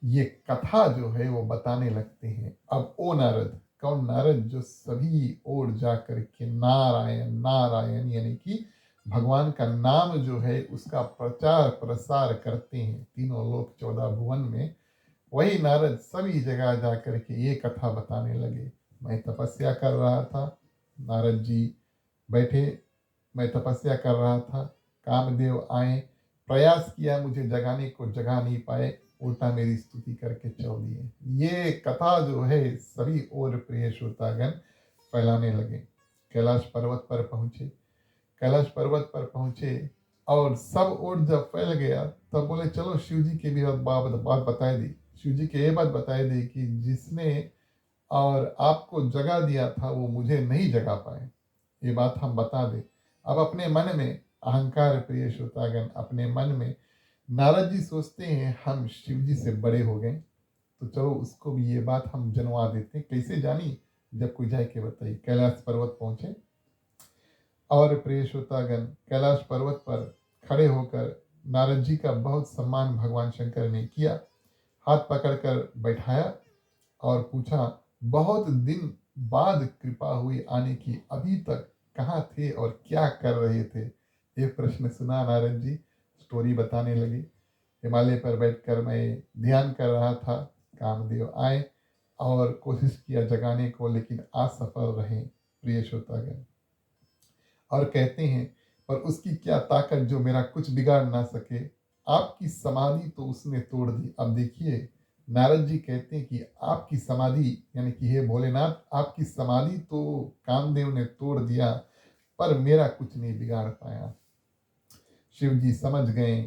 ये कथा जो है वो बताने लगते हैं। अब ओ नारद, कौन नारद, जो सभी ओर जा करके नारायण नारायण यानी कि भगवान का नाम जो है उसका प्रचार प्रसार करते हैं तीनों लोक 14 भुवन में। वही नारद सभी जगह जा करके ये कथा बताने लगे। मैं तपस्या कर रहा था, नारद जी बैठे, मैं तपस्या कर रहा था, कामदेव आए, प्रयास किया मुझे जगाने को, जगा नहीं पाए, उल्टा मेरी स्तुति करके चल दिए। ये कथा जो है सभी और प्रिय श्रोतागण फैलाने लगे। कैलाश पर्वत पर पहुंचे, कैलाश पर्वत पर पहुंचे और सब ओर जब फैल गया तब बोले चलो शिव जी की भी बात बताए दी। शिव जी की ये बात बताए दी कि जिसने और आपको जगा दिया था वो मुझे नहीं जगा पाए, ये बात हम बता दें। अब अपने मन में अहंकार प्रिय श्रोतागण, अपने मन में नारद जी सोचते हैं हम शिव जी से बड़े हो गए, तो चलो उसको भी ये बात हम जनवा देते हैं। कैसे जानी, जब कोई जाए के बताइए। कैलाश पर्वत पहुंचे और प्रिय श्रोतागण कैलाश पर्वत पर खड़े होकर नारद जी का बहुत सम्मान भगवान शंकर ने किया, हाथ पकड़कर बैठाया और पूछा बहुत दिन बाद कृपा हुई आने की, अभी तक कहाँ थे और क्या कर रहे थे। ये प्रश्न सुना नारद जी, स्टोरी बताने लगे हिमालय पर बैठकर मैं ध्यान कर रहा था, कामदेव आए और कोशिश किया जगाने को, लेकिन असफल रहे प्रिय श्रोतागण। और कहते हैं, पर उसकी क्या ताकत जो मेरा कुछ बिगाड़ ना सके, आपकी समाधि तो उसने तोड़ दी। अब देखिए, नारद जी कहते हैं कि आपकी समाधि, यानी कि हे भोलेनाथ, आपकी समाधि तो कामदेव ने तोड़ दिया, पर मेरा कुछ नहीं बिगाड़ पाया। शिव जी समझ गए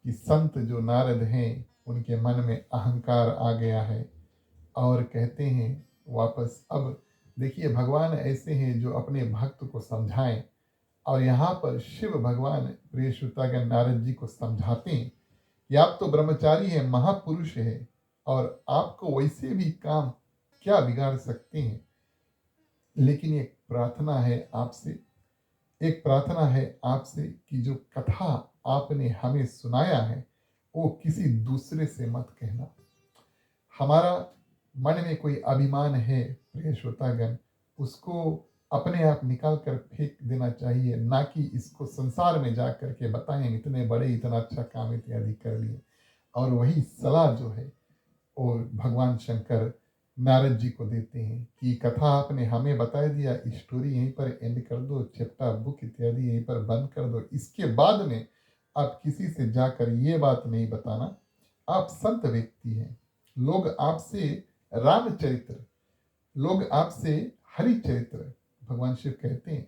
कि संत जो नारद हैं उनके मन में अहंकार आ गया है, और कहते हैं वापस, अब देखिए भगवान ऐसे हैं जो अपने भक्त को समझाएं, और यहाँ पर शिव भगवान प्रिय श्रोतागण नारद जी को समझाते हैं कि आप तो ब्रह्मचारी हैं, महापुरुष है, और आपको वैसे भी काम क्या बिगाड़ सकते हैं। लेकिन एक प्रार्थना है आपसे, एक प्रार्थना है आपसे कि जो कथा आपने हमें सुनाया है वो किसी दूसरे से मत कहना। हमारा मन में कोई अभिमान है प्रिय श्रोतागण, उसको अपने आप निकाल कर फेंक देना चाहिए, ना कि इसको संसार में जा करके बताएं इतने बड़े, इतना अच्छा काम इत्यादि कर लिए। और वही सलाह जो है और भगवान शंकर नारद जी को देते हैं कि कथा आपने हमें बता दिया, स्टोरी यहीं पर एंड कर दो, चैप्टर बुक इत्यादि यहीं पर बंद कर दो। इसके बाद में आप किसी से जाकर ये बात नहीं बताना। आप संत व्यक्ति हैं, लोग आपसे रामचरित्र, लोग आपसे हरिचरित्र, भगवान शिव कहते हैं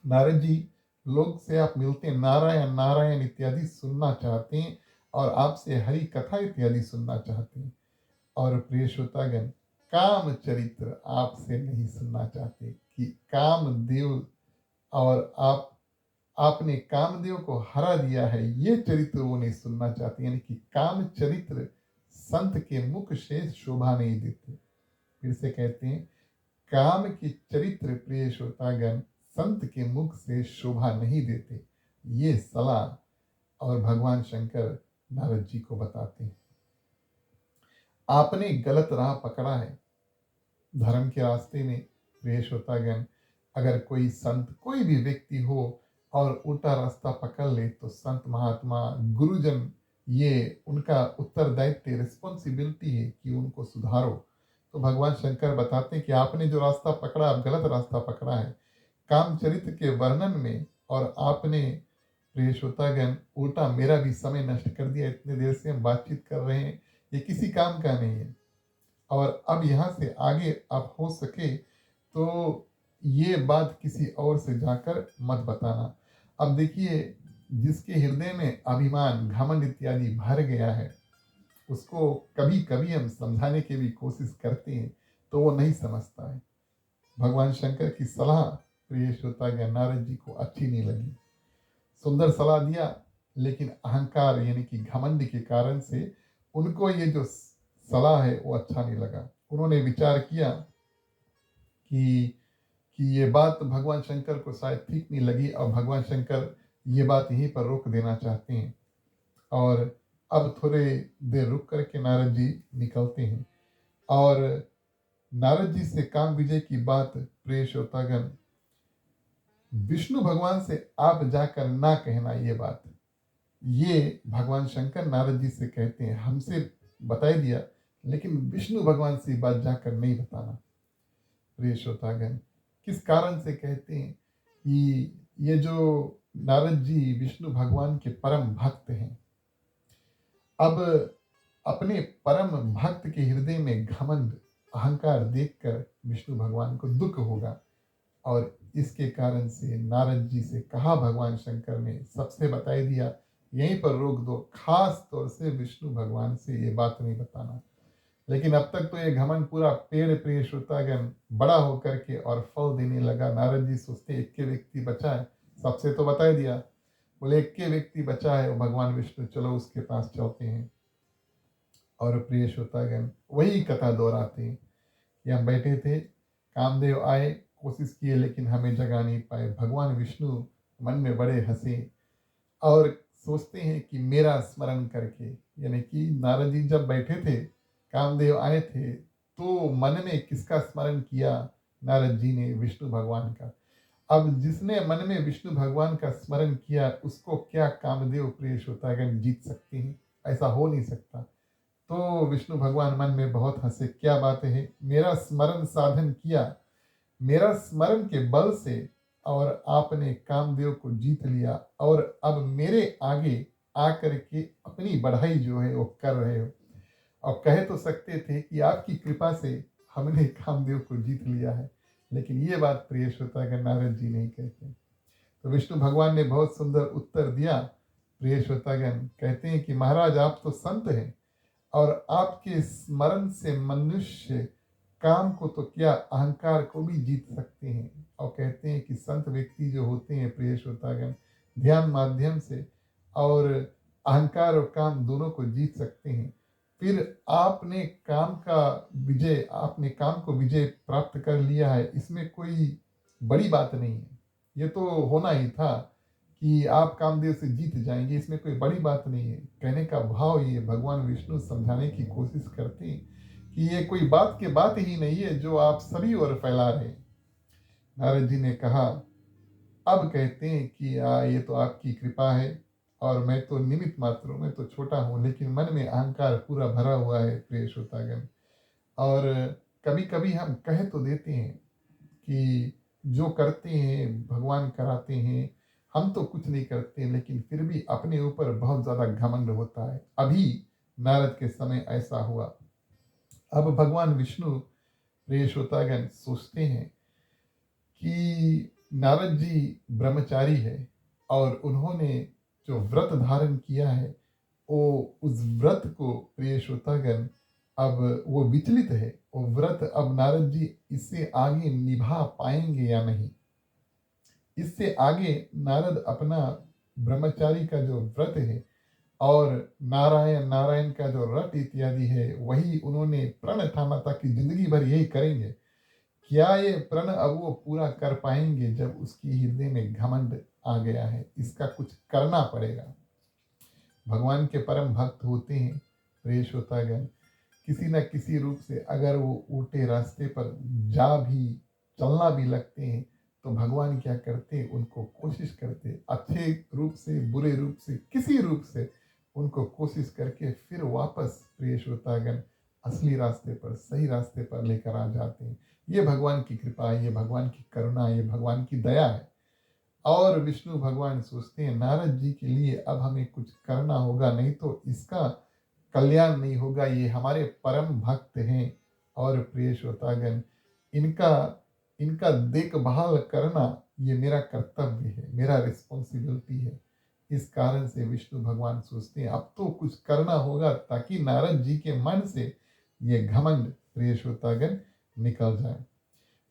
नारद जी, लोग से आप मिलते हैं, नारायण नारायण इत्यादि सुनना चाहते हैं, और आपसे हरि कथा इत्यादि सुनना चाहते हैं। और प्रिय श्रोतागण, काम चरित्र आपसे नहीं सुनना चाहते कि कामदेव, और आपने कामदेव को हरा दिया है, ये चरित्र वो नहीं सुनना चाहते। यानी कि काम चरित्र संत के मुख से शोभा नहीं देते। फिर से कहते हैं, काम के चरित्र प्रिय श्रोतागण संत के मुख से शोभा नहीं देते। ये सलाह और भगवान शंकर नारद जी को बताते हैं। आपने गलत राह पकड़ा है धर्म के रास्ते में प्रिय श्रोतागण। अगर कोई संत, कोई भी व्यक्ति हो और उल्टा रास्ता पकड़ ले, तो संत महात्मा गुरुजन, ये उनका उत्तरदायित्व, रिस्पॉन्सिबिलिटी है कि उनको सुधारो। तो भगवान शंकर बताते हैं कि आपने जो रास्ता पकड़ा, आप गलत रास्ता पकड़ा है कामचरित्र के वर्णन में, और आपने प्रिय श्रोतागण उल्टा मेरा भी समय नष्ट कर दिया। इतने देर से हम बातचीत कर रहे हैं, ये किसी काम का नहीं है। और अब यहाँ से आगे आप हो सके तो ये बात किसी और से जाकर मत बताना। अब देखिए, जिसके हृदय में अभिमान, घमंड इत्यादि भर गया है, उसको कभी कभी हम समझाने की भी कोशिश करते हैं तो वो नहीं समझता है। भगवान शंकर की सलाह प्रिय श्रोतागण नारद जी को अच्छी नहीं लगी। सुंदर सलाह दिया, लेकिन अहंकार यानी कि घमंड के कारण से उनको ये जो सलाह है वो अच्छा नहीं लगा। उन्होंने विचार किया कि ये बात भगवान शंकर को शायद ठीक नहीं लगी, और भगवान शंकर ये बात यहीं पर रोक देना चाहते हैं। और अब थोड़े देर रुक करके नारद जी निकलते हैं, और नारद जी से काम विजय की बात प्रिय श्रोतागण, विष्णु भगवान से आप जाकर ना कहना ये बात। ये भगवान शंकर नारद जी से कहते हैं, हमसे बताई दिया, लेकिन विष्णु भगवान से बात जाकर नहीं बताना। प्रिय श्रोतागण, किस कारण से कहते हैं कि ये जो नारद जी विष्णु भगवान के परम भक्त हैं, अब अपने परम भक्त के हृदय में घमंड, अहंकार देखकर विष्णु भगवान को दुख होगा, और इसके कारण से नारद जी से कहा भगवान शंकर ने, सबसे बताई दिया यहीं पर रोक दो, खास तौर से विष्णु भगवान से ये बात नहीं बताना। लेकिन अब तक तो ये घमंड पूरा पेड़ प्रिय श्रोतागण बड़ा होकर के और फल देने लगा। नारद जी सोचते एक के व्यक्ति बचा है, सबसे तो बता ही दिया, बोले एक के व्यक्ति बचा है वो भगवान विष्णु, चलो उसके पास चलते हैं। और प्रिय श्रोतागण वही कथा दोहराते हैं कि हम बैठे थे, कामदेव आए, कोशिश किए, लेकिन हमें जगा नहीं पाए। भगवान विष्णु मन में बड़े हंसे और सोचते हैं कि मेरा स्मरण करके, यानी कि नारद जी जब बैठे थे, कामदेव आए थे, तो मन में किसका स्मरण किया नारद जी ने? विष्णु भगवान का। अब जिसने मन में विष्णु भगवान का स्मरण किया, उसको क्या कामदेव प्रिय श्रोतागण जीत सकते हैं? ऐसा हो नहीं सकता। तो विष्णु भगवान मन में बहुत हंसे, क्या बात है, मेरा स्मरण साधन किया, मेरा स्मरण के बल से, और आपने कामदेव को जीत लिया, और अब मेरे आगे आकर के अपनी बढ़ाई जो है वो कर रहे हो। और कह तो सकते थे कि आपकी कृपा से हमने कामदेव को जीत लिया है, लेकिन ये बात प्रिय श्रोतागण नारद जी नहीं कहते। तो विष्णु भगवान ने बहुत सुंदर उत्तर दिया। प्रिय श्रोतागण कहते हैं कि महाराज आप तो संत हैं, और आपके स्मरण से मनुष्य काम को तो क्या अहंकार को भी जीत सकते हैं। और कहते हैं कि संत व्यक्ति जो होते हैं प्रिय श्रोतागण, ध्यान माध्यम से और अहंकार और काम दोनों को जीत सकते हैं। फिर आपने काम को विजय प्राप्त कर लिया है, इसमें कोई बड़ी बात नहीं है। ये तो होना ही था कि आप कामदेव से जीत जाएंगे, इसमें कोई बड़ी बात नहीं है। कहने का भाव ये भगवान विष्णु समझाने की कोशिश करते हैं कि ये कोई बात की बात ही नहीं है जो आप सभी ओर फैला रहे हैं। नारद जी ने कहा, अब कहते हैं कि ये तो आपकी कृपा है, और मैं तो निमित्त मात्र हूँ, मैं तो छोटा हूँ, लेकिन मन में अहंकार पूरा भरा हुआ है प्रिय श्रोतागण। और कभी कभी हम कह तो देते हैं कि जो करते हैं भगवान कराते हैं, हम तो कुछ नहीं करते, लेकिन फिर भी अपने ऊपर बहुत ज़्यादा घमंड होता है। अभी नारद के समय ऐसा हुआ। अब भगवान विष्णु प्रिय श्रोतागण सोचते हैं कि नारद जी ब्रह्मचारी है, और उन्होंने जो व्रत धारण किया है, वो उस व्रत को प्रिय श्रोतागण अब वो विचलित है। वो व्रत अब नारद जी इससे आगे निभा पाएंगे या नहीं। इससे आगे नारद अपना ब्रह्मचारी का जो व्रत है और नारायण नारायण का जो रट इत्यादि है, वही उन्होंने प्रण ठाना था कि जिंदगी भर यही करेंगे। क्या ये प्रण अब वो पूरा कर पाएंगे जब उसकी हृदय में घमंड आ गया है? इसका कुछ करना पड़ेगा। भगवान के परम भक्त होते हैं प्रिय श्रोतागण, किसी न किसी रूप से अगर वो उल्टे रास्ते पर जा भी चलना भी लगते हैं, तो भगवान क्या करते, उनको कोशिश करते, अच्छे रूप से बुरे रूप से किसी रूप से उनको कोशिश करके फिर वापस प्रिय श्रोतागण असली रास्ते पर, सही रास्ते पर लेकर आ जाते हैं। ये भगवान की कृपा है, ये भगवान की करुणा, ये भगवान की दया है। और विष्णु भगवान सोचते हैं नारद जी के लिए अब हमें कुछ करना होगा, नहीं तो इसका कल्याण नहीं होगा। ये हमारे परम भक्त हैं, और प्रिय श्रोतागण इनका इनका देखभाल करना ये मेरा कर्तव्य है, मेरा रिस्पॉन्सिबिलिटी है। इस कारण से विष्णु भगवान सोचते हैं अब तो कुछ करना होगा, ताकि नारद जी के मन से ये घमंड प्रिय श्रोतागण निकल जाए।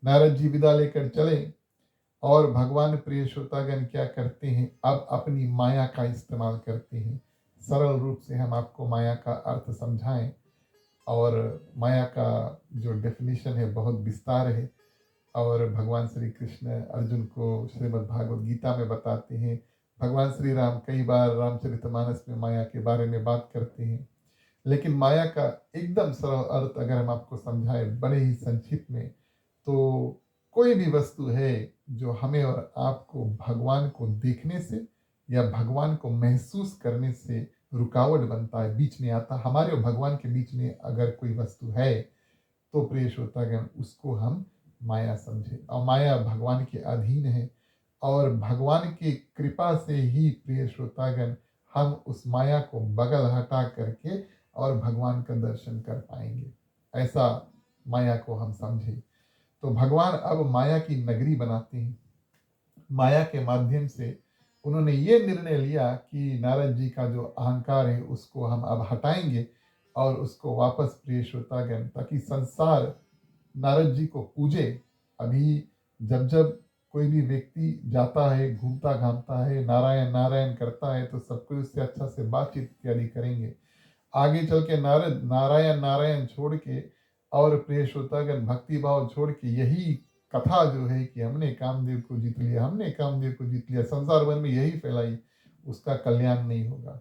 नारद जी विदा लेकर चले, और भगवान प्रिय श्रोतागण क्या करते हैं, अब अपनी माया का इस्तेमाल करते हैं। सरल रूप से हम आपको माया का अर्थ समझाएं, और माया का जो डेफिनेशन है बहुत विस्तार है, और भगवान श्री कृष्ण अर्जुन को श्रीमद् भागवत गीता में बताते हैं। भगवान श्री राम कई बार रामचरितमानस में माया के बारे में बात करते हैं। लेकिन माया का एकदम सरल अर्थ अगर हम आपको समझाएं बड़े ही संक्षिप्त में, तो कोई भी वस्तु है जो हमें और आपको भगवान को देखने से या भगवान को महसूस करने से रुकावट बनता है, बीच में आता। हमारे और भगवान के बीच में अगर कोई वस्तु है, तो प्रिय श्रोतागण उसको हम माया समझे, और माया भगवान के अधीन है, और भगवान की कृपा से ही प्रिय श्रोतागण हम उस माया को बगल हटा करके और भगवान का दर्शन कर पाएंगे। ऐसा माया को हम समझे। तो भगवान अब माया की नगरी बनाते हैं। माया के माध्यम से उन्होंने ये निर्णय लिया कि नारद जी का जो अहंकार है उसको हम अब हटाएंगे, और उसको वापस प्रिय श्रोतागण, ताकि संसार नारद जी को पूजे। अभी जब जब कोई भी व्यक्ति जाता है, घूमता घामता है, नारायण नारायण करता है, तो सब कोई उससे अच्छा से बातचीत इत्यादि करेंगे। आगे चल के नारद नारायण नारायण छोड़ के और प्रिय श्रोतागण भक्ति भाव छोड़ के यही कथा जो है कि हमने कामदेव को जीत लिया, हमने कामदेव को जीत लिया, संसार भर में यही फैलाई, उसका कल्याण नहीं होगा।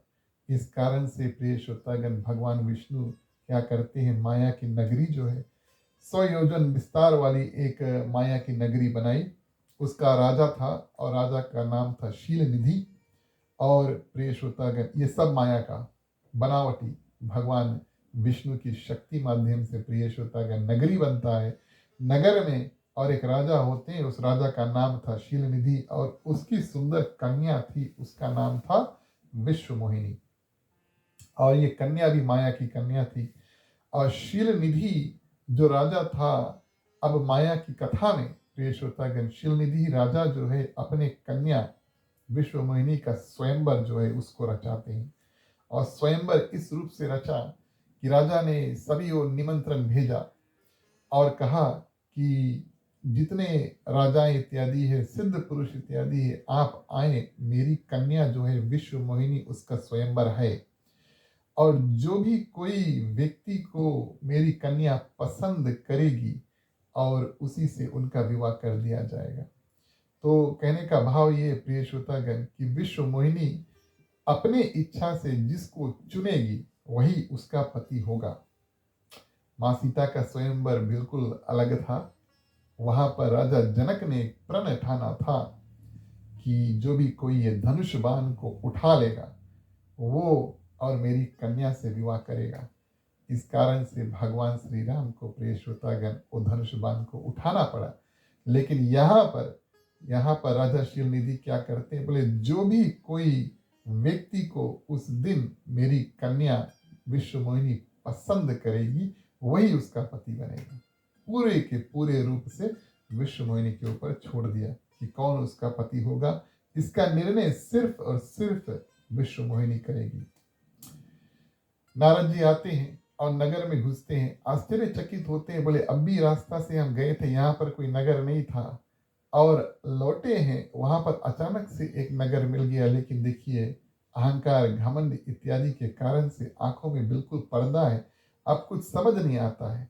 इस कारण से प्रिय श्रोतागण भगवान विष्णु क्या करते हैं, माया की नगरी जो है 100 योजन विस्तार वाली एक माया की नगरी बनाई। उसका राजा था, और राजा का नाम था शील निधि। और प्रिय श्रोतागण ये सब माया का, बनावटी भगवान विष्णु की शक्ति माध्यम से प्रिय श्रोतागण नगरी बनता है। नगर में और एक राजा होते हैं, उस राजा का नाम था शीलनिधि और उसकी सुंदर कन्या थी, उसका नाम था विश्व मोहिनी। और ये कन्या भी माया की कन्या थी। और शीलनिधि जो राजा था, अब माया की कथा में प्रिय श्रोतागण शीलनिधि राजा जो है अपने कन्या विश्व मोहिनी का स्वयंवर जो है उसको रचाते हैं। और स्वयंवर इस रूप से रचा कि राजा ने सभी ओर निमंत्रण भेजा और कहा कि जितने राजाएं इत्यादि है, सिद्ध पुरुष इत्यादि है, आप आए, मेरी कन्या जो है विश्व मोहिनी उसका स्वयंवर है। और जो भी कोई व्यक्ति को मेरी कन्या पसंद करेगी और उसी से उनका विवाह कर दिया जाएगा। तो कहने का भाव ये प्रिय श्रोतागण कि विश्व मोहिनी अपने इच्छा से जिसको चुनेगी वही उसका पति होगा। माँ सीता का स्वयंवर बिल्कुल अलग था। वहां पर राजा जनक ने प्रण ठाना था कि जो भी कोई ये धनुष बाण को उठा लेगा वो और मेरी कन्या से विवाह करेगा। इस कारण से भगवान श्री राम को प्रिय श्रोतागण वो धनुष बाण को उठाना पड़ा। लेकिन यहाँ पर राजा शीलनिधि क्या करते हैं, बोले जो भी कोई व्यक्ति को उस दिन मेरी कन्या विश्व मोहिनी पसंद करेगी वही उसका पति बनेगा। पूरे के पूरे रूप से विश्व मोहिनी के ऊपर छोड़ दिया कि कौन उसका पति होगा। इसका निर्णय सिर्फ और सिर्फ विश्व मोहिनी करेगी। नारद जी आते हैं और नगर में घुसते हैं, आश्चर्यचकित होते हैं, बोले अब भी रास्ता से हम गए थे, यहाँ पर कोई नगर नहीं था और लौटे हैं, वहां पर अचानक से एक नगर मिल गया। लेकिन देखिए अहंकार घमंड इत्यादि के कारण से आंखों में बिल्कुल पर्दा है, अब कुछ समझ नहीं आता है।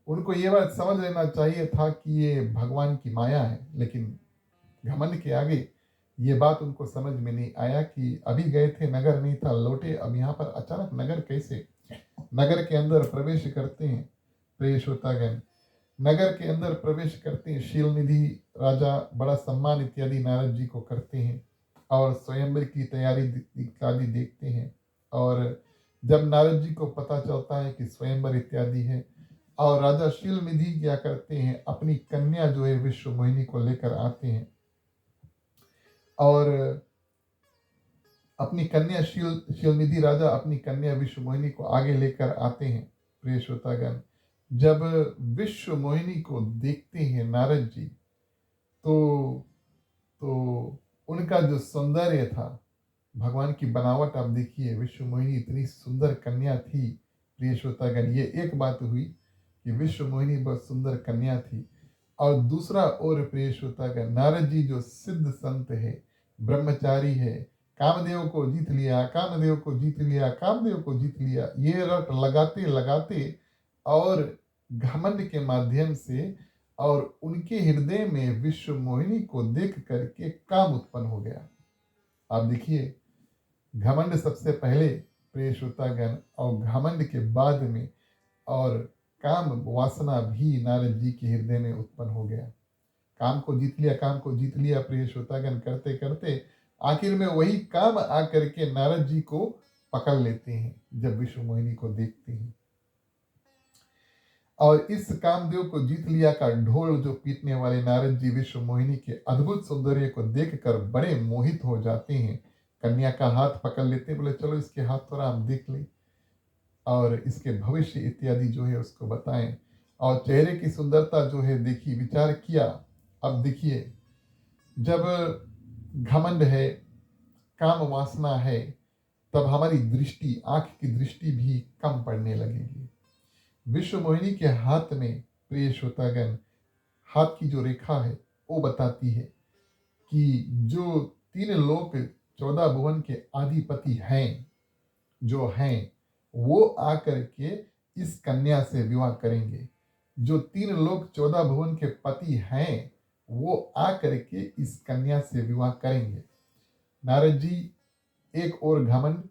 उनको ये बात समझ लेना चाहिए था कि ये भगवान की माया है, लेकिन घमंड के आगे ये बात उनको समझ में नहीं आया कि अभी गए थे नगर नहीं था, लौटे, अब यहाँ पर अचानक नगर कैसे। नगर के अंदर प्रवेश करते हैं प्रिय श्रोतागण, नगर के अंदर प्रवेश करते हैं। शीलनिधि राजा बड़ा सम्मान इत्यादि नारद जी को करते हैं और स्वयंवर की तैयारी इत्यादि देखते हैं। और जब नारद जी को पता चलता है कि स्वयंवर इत्यादि है और राजा शीलनिधि क्या करते हैं, अपनी कन्या जो है विश्व मोहिनी को लेकर आते हैं और अपनी कन्या शीलनिधि राजा अपनी कन्या विश्व मोहिनी को आगे लेकर आते हैं। प्रिय श्रोतागण, जब विश्व मोहिनी को देखते हैं नारद जी तो उनका जो सौंदर्य था, भगवान की बनावट आप देखिए, विश्व मोहिनी इतनी सुंदर कन्या थी। प्रिय श्रोतागण, ये एक बात हुई कि विश्व मोहिनी बहुत सुंदर कन्या थी। और दूसरा और प्रिय श्रोतागण, नारद जी जो सिद्ध संत है, ब्रह्मचारी है, कामदेव को जीत लिया, कामदेव को जीत लिया, कामदेव को जीत लिया, ये रट लगाते लगाते और घमंड के माध्यम से और उनके हृदय में विश्व मोहिनी को देख करके काम उत्पन्न हो गया। आप देखिए घमंड सबसे पहले प्रिय श्रोतागण और घमंड के बाद में और काम वासना भी नारद जी के हृदय में उत्पन्न हो गया। काम को जीत लिया, काम को जीत लिया प्रिय श्रोतागण करते करते आखिर में वही काम आकर के नारद जी को पकड़ लेते हैं जब विश्व मोहिनी को देखते हैं। और इस कामदेव को जीत लिया का ढोल जो पीटने वाले नारद जी विश्व मोहिनी के अद्भुत सौंदर्य को देखकर बड़े मोहित हो जाते हैं। कन्या का हाथ पकड़ लेते, बोले चलो इसके हाथ थोड़ा हम देख लें और इसके भविष्य इत्यादि जो है उसको बताएं। और चेहरे की सुंदरता जो है देखी, विचार किया। अब देखिए जब घमंड है, काम वासना है, तब हमारी दृष्टि, आंख की दृष्टि भी कम पड़ने लगेगी। विश्व मोहिनी के हाथ में प्रिय श्रोतागण हाथ की जो रेखा है वो बताती है कि जो 3 लोक 14 भुवन के अधिपति हैं, जो हैं वो आकर के इस कन्या से विवाह करेंगे। जो 3 लोक 14 भुवन के पति हैं वो आकर के इस कन्या से विवाह करेंगे। नारद जी एक और घमंड,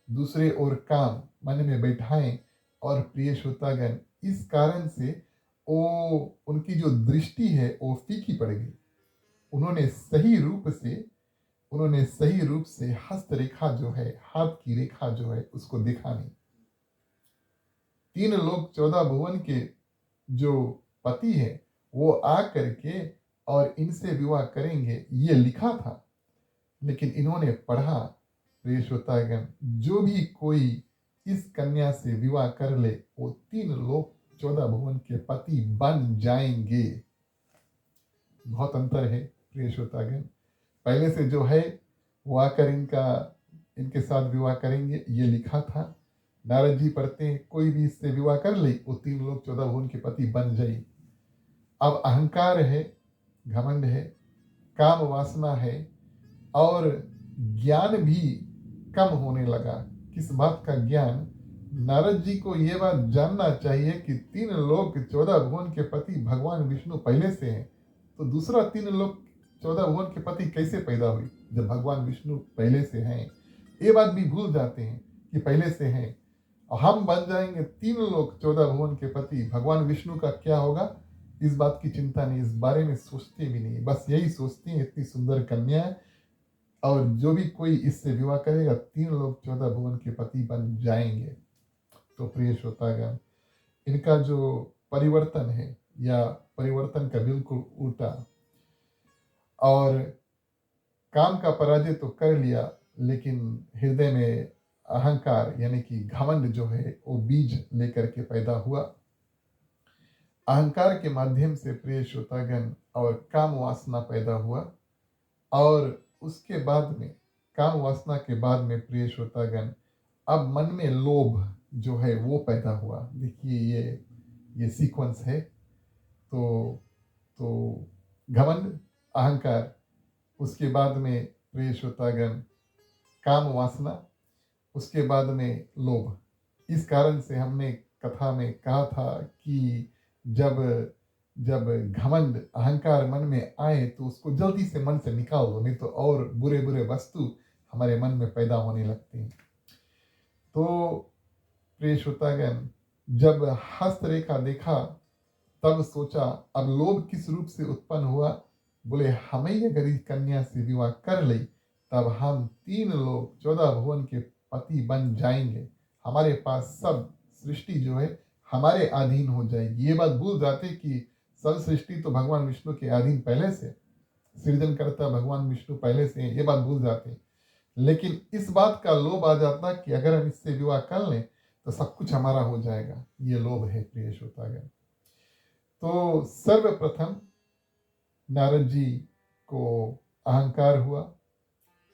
दूसरे ओर काम मन में बैठाएं और प्रिय श्रोतागण इस कारण से वो उनकी जो दृष्टि है वो फीकी पड़ गई। उन्होंने सही रूप से उन्होंने सही रूप से हस्तरेखा जो है, हाथ की रेखा जो है, उसको देखा नहीं। 3 लोग 14 भुवन के जो पति हैं, वो आ करके और इनसे विवाह करेंगे, ये लिखा था। लेकिन इन्होंने पढ़ा, प्रिय श्रोतागण, जो भी कोई इस कन्या से विवाह कर ले, वो 3 लोग 14 भुवन के पति बन जाएंगे। बहुत अंतर है प्रिय श्रोतागण। पहले से जो है वो आकर इनके साथ विवाह करेंगे, ये लिखा था। नारद जी पढ़ते हैं, कोई भी इससे विवाह कर ले, वो 3 लोग 14 भुवन के पति बन जाए। अब अहंकार है, घमंड है, काम वासना है, और ज्ञान भी कम होने लगा। किस बात का ज्ञान? नारद जी को यह बात जानना चाहिए कि 3 लोग 14 भुवन के पति भगवान विष्णु पहले से हैं, तो दूसरा 3 लोग 14 भुवन के पति कैसे पैदा हुई जब भगवान विष्णु पहले से हैं? ये बात भी भूल जाते हैं कि पहले से हैं, और हम बन जाएंगे 3 लोग 14 भुवन के पति। भगवान विष्णु का क्या होगा, इस बात की चिंता नहीं, इस बारे में सोचते भी नहीं। बस यही सोचते हैं, इतनी सुंदर कन्या है, और जो भी कोई इससे विवाह करेगा, 3 लोग 14 भुवन के पति बन जाएंगे। तो प्रिय श्रोतागण, इनका जो परिवर्तन है, या परिवर्तन का बिल्कुल उल्टा, और काम का पराजय तो कर लिया, लेकिन हृदय में अहंकार यानी कि घमंड जो है, वो बीज लेकर के पैदा हुआ। अहंकार के माध्यम से प्रिय श्रोतागण और काम वासना पैदा हुआ, और उसके बाद में, काम वासना के बाद में प्रिय श्रोतागण, अब मन में लोभ जो है वो पैदा हुआ। देखिए ये सीक्वेंस है। तो घमंड, अहंकार, उसके बाद में प्रिय श्रोतागण काम वासना, उसके बाद में लोभ। इस कारण से हमने कथा में कहा था कि जब जब घमंड, अहंकार मन में आए, तो उसको जल्दी से मन से निकाल दो, नहीं तो और बुरे बुरे वस्तु हमारे मन में पैदा होने लगते हैं। तो प्रिय श्रोतागण, जब हस्तरेखा देखा, तब सोचा, अब लोभ किस रूप से उत्पन्न हुआ? बोले, हमें अगर इस कन्या से विवाह कर ले, तब हम 3 लोग 14 भुवन के पति बन जाएंगे। हमारे पास सब सृष्टि जो है हमारे अधीन हो जाएगी। ये बात भूल जाते कि सब सृष्टि तो भगवान विष्णु के अधीन पहले से, सृजन करता भगवान विष्णु पहले से हैं, ये बात भूल जाते। लेकिन इस बात का लोभ आ जाता कि अगर हम इससे विवाह कर लें तो सब कुछ हमारा हो जाएगा। ये लोभ है प्रिय श्रोतागण। तो सर्वप्रथम नारद जी को अहंकार हुआ,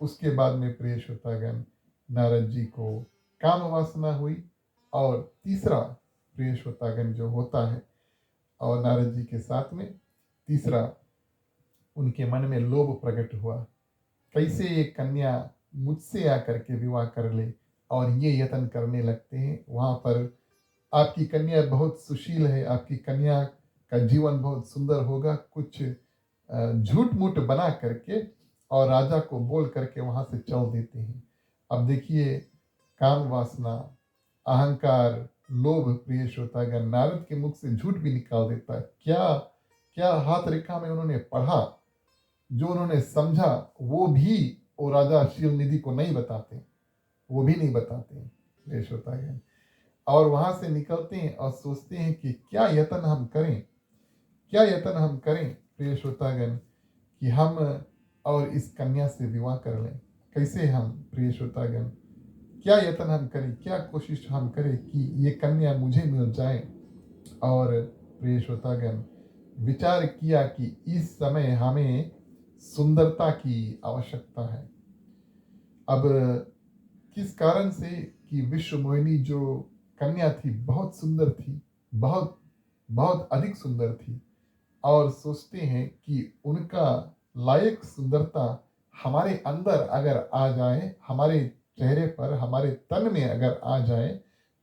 उसके बाद में प्रिय श्रोतागण नारद जी को काम वासना हुई, और तीसरा प्रिय श्रोतागण जो होता है, और नारद जी के साथ में तीसरा उनके मन में लोभ प्रकट हुआ। कैसे ये कन्या मुझसे आकर के विवाह कर ले, और ये यत्न करने लगते हैं। वहाँ पर आपकी कन्या बहुत सुशील है, आपकी कन्या का जीवन बहुत सुंदर होगा, कुछ झूठ मूठ बना करके और राजा को बोल करके वहाँ से चल देते हैं। अब देखिए, काम वासना, अहंकार, लोभ प्रिय श्रोतागण नारद के मुख से झूठ भी निकाल देता है। क्या क्या हाथ रेखा में उन्होंने पढ़ा, जो उन्होंने समझा, वो भी वो राजा शीलनिधि को नहीं बताते, वो भी नहीं बताते प्रिय श्रोतागण। और वहां से निकलते हैं और सोचते हैं कि क्या यत्न हम करें, क्या यत्न हम करें प्रिय श्रोतागण, कि हम और इस कन्या से विवाह कर लें। कैसे हम प्रिय श्रोतागण, क्या यत्न हम करें, क्या कोशिश हम करें कि ये कन्या मुझे मिल जाए। और प्रिय श्रोतागण, विचार किया कि इस समय हमें सुंदरता की आवश्यकता है। अब किस कारण से कि विश्व मोहिनी जो कन्या थी, बहुत सुंदर थी, बहुत बहुत अधिक सुंदर थी, और सोचते हैं कि उनका लायक सुंदरता हमारे अंदर अगर आ जाए, हमारे चेहरे पर, हमारे तन में अगर आ जाए,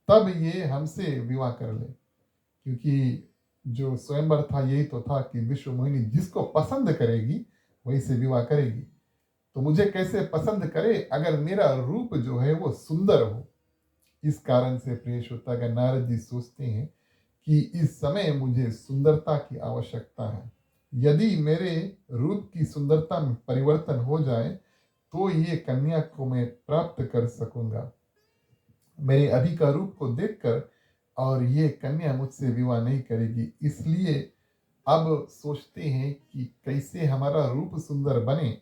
तब ये हमसे विवाह कर ले। क्योंकि जो स्वयंवर था, यही तो था कि विश्व मोहिनी जिसको पसंद करेगी वही से विवाह करेगी। तो मुझे कैसे पसंद करे अगर मेरा रूप जो है वो सुंदर हो। इस कारण से प्रिय श्रोतागण नारद जी सोचते हैं कि इस समय मुझे सुंदरता की आवश्यकता है। यदि मेरे रूप की सुंदरता में परिवर्तन हो जाए, तो ये कन्या को मैं प्राप्त कर सकूंगा। मेरे अभी का रूप को देखकर और ये कन्या मुझसे विवाह नहीं करेगी, इसलिए अब सोचते हैं कि कैसे हमारा रूप सुंदर बने।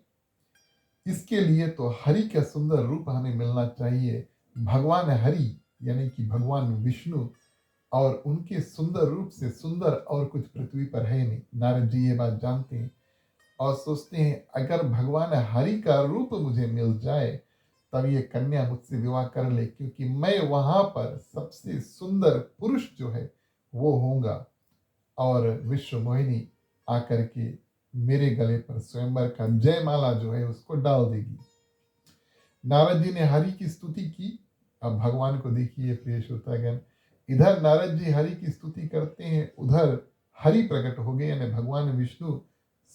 इसके लिए तो हरि का सुंदर रूप हमें मिलना चाहिए। भगवान हरि यानी कि भगवान विष्णु और उनके सुंदर रूप से सुंदर और कुछ पृथ्वी पर है नहीं। नारद जी ये बात जानते हैं और सोचते हैं अगर भगवान हरि का रूप मुझे मिल जाए तब ये कन्या मुझसे विवाह कर ले, क्योंकि मैं वहां पर सबसे सुंदर पुरुष जो है वो होऊंगा और विश्व मोहिनी आकर के मेरे गले पर स्वयंवर का जयमाला जो है उसको डाल देगी। नारद जी ने हरि की स्तुति की। अब भगवान को देखिए प्रिय श्रोतागण, इधर नारद जी हरि की स्तुति करते हैं, उधर हरि प्रकट हो गए यानी भगवान विष्णु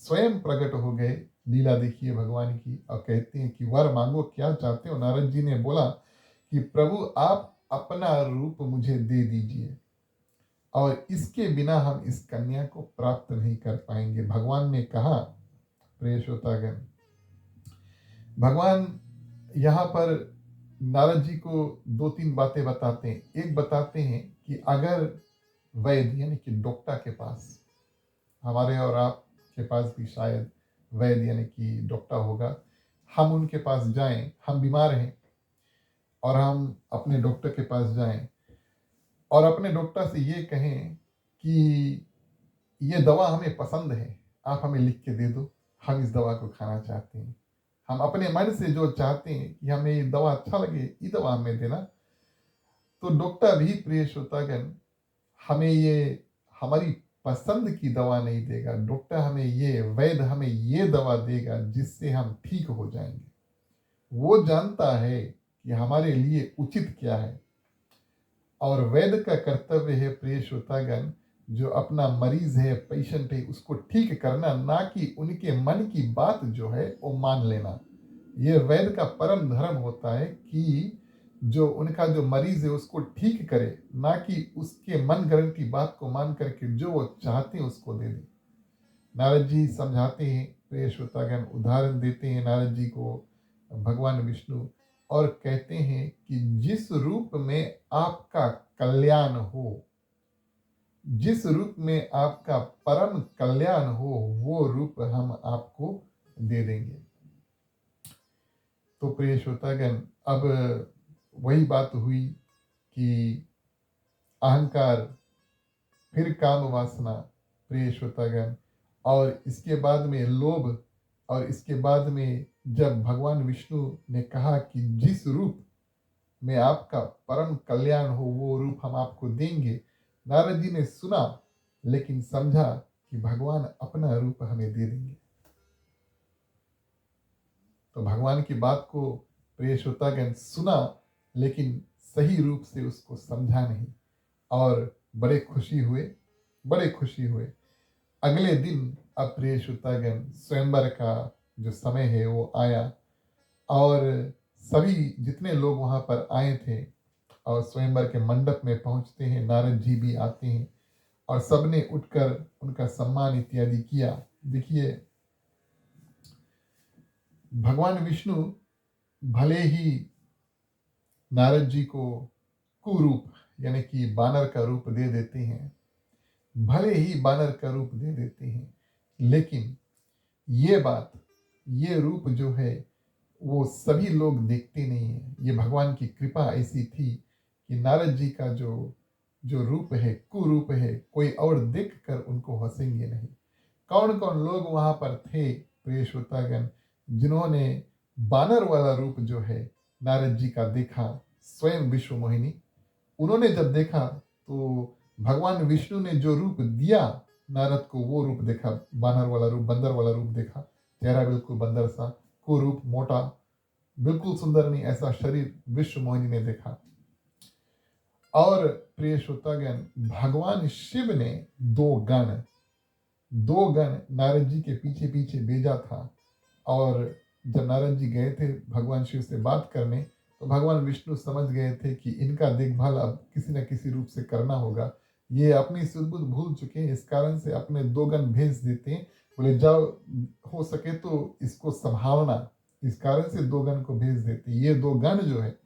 स्वयं प्रकट हो गए। लीला देखिए भगवान की और कहते हैं कि वर मांगो, क्या चाहते हो। नारद जी ने बोला कि प्रभु आप अपना रूप मुझे दे दीजिए और इसके बिना हम इस कन्या को प्राप्त नहीं कर पाएंगे। भगवान ने कहा, प्रिय श्रोतागण, भगवान यहाँ पर नारद जी को दो तीन बातें बताते हैं। एक बताते हैं कि अगर वैद्य यानी कि डॉक्टर के पास, हमारे और आपके पास भी शायद वैद्य यानी कि डॉक्टर होगा, हम उनके पास जाएं, हम बीमार हैं और हम अपने डॉक्टर के पास जाएं और अपने डॉक्टर से ये कहें कि ये दवा हमें पसंद है, आप हमें लिख के दे दो, हम इस दवा को खाना चाहते हैं। हम अपने मन से जो चाहते हैं कि हमें ये दवा अच्छा लगे, ये दवा हमें देना। तो डॉक्टर भी प्रिय श्रोतागण हमें ये हमारी पसंद की दवा नहीं देगा। डॉक्टर हमें ये, वैद्य हमें ये दवा देगा जिससे हम ठीक हो जाएंगे। वो जानता है कि हमारे लिए उचित क्या है और वैद्य का कर्तव्य है प्रिय श्रोतागण, जो अपना मरीज है, पेशेंट है, उसको ठीक करना, ना कि उनके मन की बात जो है वो मान लेना। ये वैद्य का परम धर्म होता है कि जो उनका जो मरीज है उसको ठीक करे, ना कि उसके मन गढ़ंत की बात को मान करके जो वो चाहते हैं उसको दे दे। नारद जी समझाते हैं, प्रिय श्रोतागण उदाहरण देते हैं नारद जी को भगवान विष्णु और कहते हैं कि जिस रूप में आपका कल्याण हो, जिस रूप में आपका परम कल्याण हो, वो रूप हम आपको दे देंगे। तो प्रिय श्रोतागण अब वही बात हुई कि अहंकार, फिर काम वासना, प्रिय श्रोतागण, और इसके बाद में लोभ, और इसके बाद में जब भगवान विष्णु ने कहा कि जिस रूप में आपका परम कल्याण हो वो रूप हम आपको देंगे, नारद जी ने सुना लेकिन समझा कि भगवान अपना रूप हमें दे देंगे। तो भगवान की बात को प्रिय श्रोतागण सुना लेकिन सही रूप से उसको समझा नहीं और बड़े खुशी हुए, बड़े खुशी हुए। अगले दिन अब प्रिय श्रोतागण स्वयंवर का जो समय है वो आया और सभी जितने लोग वहां पर आए थे और स्वयंवर के मंडप में पहुंचते हैं, नारद जी भी आते हैं और सबने उठकर उनका सम्मान इत्यादि किया। देखिए भगवान विष्णु भले ही नारद जी को कुरूप यानी कि बानर का रूप दे देते हैं, भले ही बानर का रूप दे देते हैं, लेकिन ये बात, ये रूप जो है वो सभी लोग देखते नहीं है। ये भगवान की कृपा ऐसी थी कि नारद जी का जो जो रूप है, कुरूप है, कोई और देखकर उनको हंसेंगे नहीं। कौन कौन लोग वहां पर थे प्रिय श्रोतागण, जिन्होंने बानर वाला रूप जो है नारद जी का देखा। स्वयं विश्व मोहिनी, उन्होंने जब देखा तो भगवान विष्णु ने जो रूप दिया नारद को वो रूप देखा, बानर वाला रूप, बंदर वाला रूप देखा। चेहरा बिल्कुल बंदर सा, कुरूप, मोटा, बिल्कुल सुंदर नहीं, ऐसा शरीर विश्व मोहिनी ने देखा। और प्रिय श्रोतागण भगवान शिव ने दो गण नारद जी के पीछे पीछे भेजा था और जब नारद जी गए थे भगवान शिव से बात करने तो भगवान विष्णु समझ गए थे कि इनका देखभाल अब किसी न किसी रूप से करना होगा। ये अपनी सुध-बुध भूल चुके हैं, इस कारण से अपने दो गण भेज देते हैं, बोले जाओ हो सके तो इसको संभालना। इस कारण से दो गण को भेज देते। ये दो गण जो है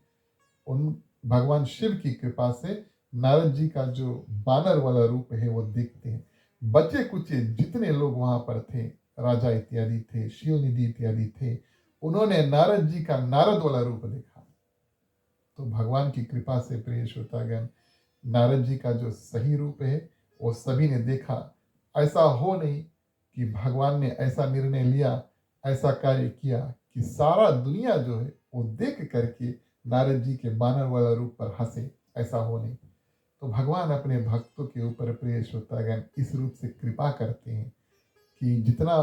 उन भगवान शिव की कृपा से नारद जी का जो बानर वाला रूप है वो देखते हैं। बचे कुचे जितने लोग वहां पर थे, राजा इत्यादि थे, शिवनिधि इत्यादि थे, उन्होंने नारद जी का नारद वाला रूप देखा। तो भगवान की कृपा से प्रिय श्रोतागण, नारद जी का जो सही रूप है वो सभी ने देखा। ऐसा हो नहीं कि भगवान ने ऐसा निर्णय लिया, ऐसा कार्य किया कि सारा दुनिया जो है वो देख करके नारद जी के बानर वाला रूप पर हंसे, ऐसा हो नहीं। तो भगवान अपने भक्तों के ऊपर प्रिय श्रोतागण इस रूप से कृपा करते हैं कि जितना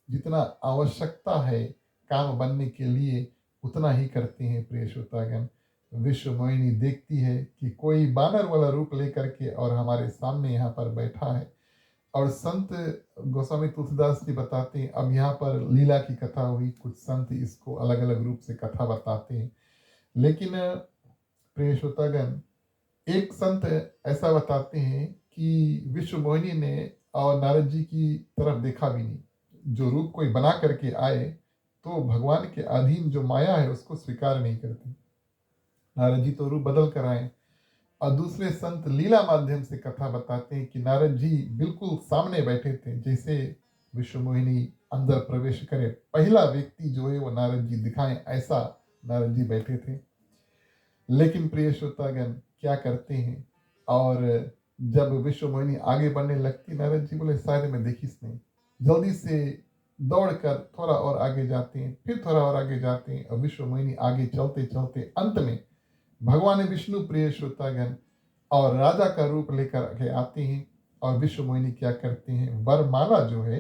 जितना आवश्यकता है काम बनने के लिए उतना ही करते हैं प्रिय श्रोतागण। विश्व मोहिनी देखती है कि कोई बानर वाला रूप लेकर के और हमारे सामने यहाँ पर बैठा है। और संत गोस्वामी तुलसीदास जी बताते हैं, अब यहाँ पर लीला की कथा हुई, कुछ संत इसको अलग अलग रूप से कथा बताते हैं, लेकिन प्रिय श्रोतागण एक संत ऐसा बताते हैं कि विश्व मोहिनी ने और नारद जी की तरफ देखा भी नहीं। जो रूप कोई बना करके आए तो भगवान के अधीन जो माया है उसको स्वीकार नहीं करती। नारद जी तो रूप बदल कर आए। और दूसरे संत लीला माध्यम से कथा बताते हैं कि नारद जी बिल्कुल सामने बैठे थे, जैसे विश्व मोहिनी अंदर प्रवेश करे पहला व्यक्ति जो है वो नारद जी दिखाएं, ऐसा नारद जी बैठे थे। लेकिन प्रिय श्रोतागण क्या करते हैं, और जब विश्व मोहिनी आगे बढ़ने लगती, नारद जी बोले शायद मैं देखिस नहीं। जल्दी से दौड़कर थोड़ा और आगे जाते हैं, फिर थोड़ा और आगे जाते हैं, और विश्व मोहिनी आगे चलते चलते अंत में भगवान विष्णु प्रिय श्रोतागण और राजा का रूप लेकर के आते हैं। और विश्व मोहिनी क्या करते हैं, वरमाला जो है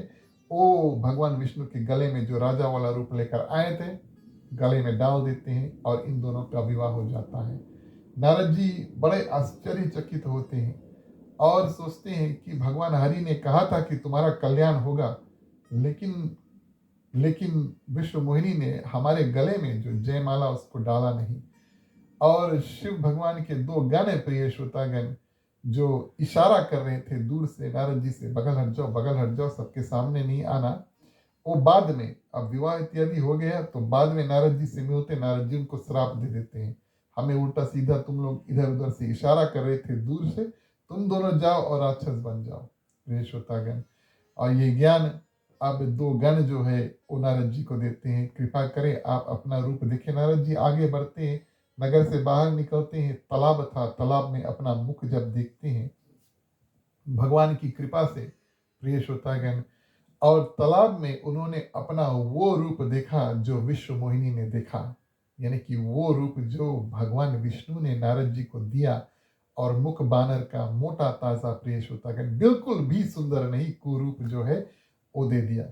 वो भगवान विष्णु के गले में जो राजा वाला रूप लेकर आए थे गले में डाल देते हैं और इन दोनों का विवाह हो जाता है। नारद जी बड़े आश्चर्यचकित होते हैं और सोचते हैं कि भगवान हरि ने कहा था कि तुम्हारा कल्याण होगा, लेकिन लेकिन विश्व मोहिनी ने हमारे गले में जो जयमाला उसको डाला नहीं। और शिव भगवान के दो गण प्रिय श्रोतागण जो इशारा कर रहे थे दूर से नारद जी से, बगल हट जाओ, बगल हट जाओ, सबके सामने नहीं आना। वो बाद में, अब विवाह इत्यादि हो गया तो बाद में नारद जी से मिलते, नारद जी उनको श्राप दे देते हैं, हमें उल्टा सीधा तुम लोग इधर उधर से इशारा कर रहे थे दूर से, तुम दोनों जाओ और राक्षस बन जाओ प्रिय श्रोतागण। और ये ज्ञान अब दो गण जो है वो नारद जी को देते हैं, कृपा करें आप अपना रूप देखें। नारद जी आगे बढ़ते हैं, नगर से बाहर निकलते हैं, तालाब था, तालाब में अपना मुख जब देखते हैं भगवान की कृपा से प्रिय श्रोतागण, और तालाब में उन्होंने अपना वो रूप देखा जो विश्व मोहिनी ने देखा। यानी कि वो रूप जो भगवान विष्णु ने नारद जी को दिया, और मुख बानर का मोटा ताजा प्रिय श्रोतागण, बिल्कुल भी सुंदर नहीं, कुरूप जो है वो दे दिया।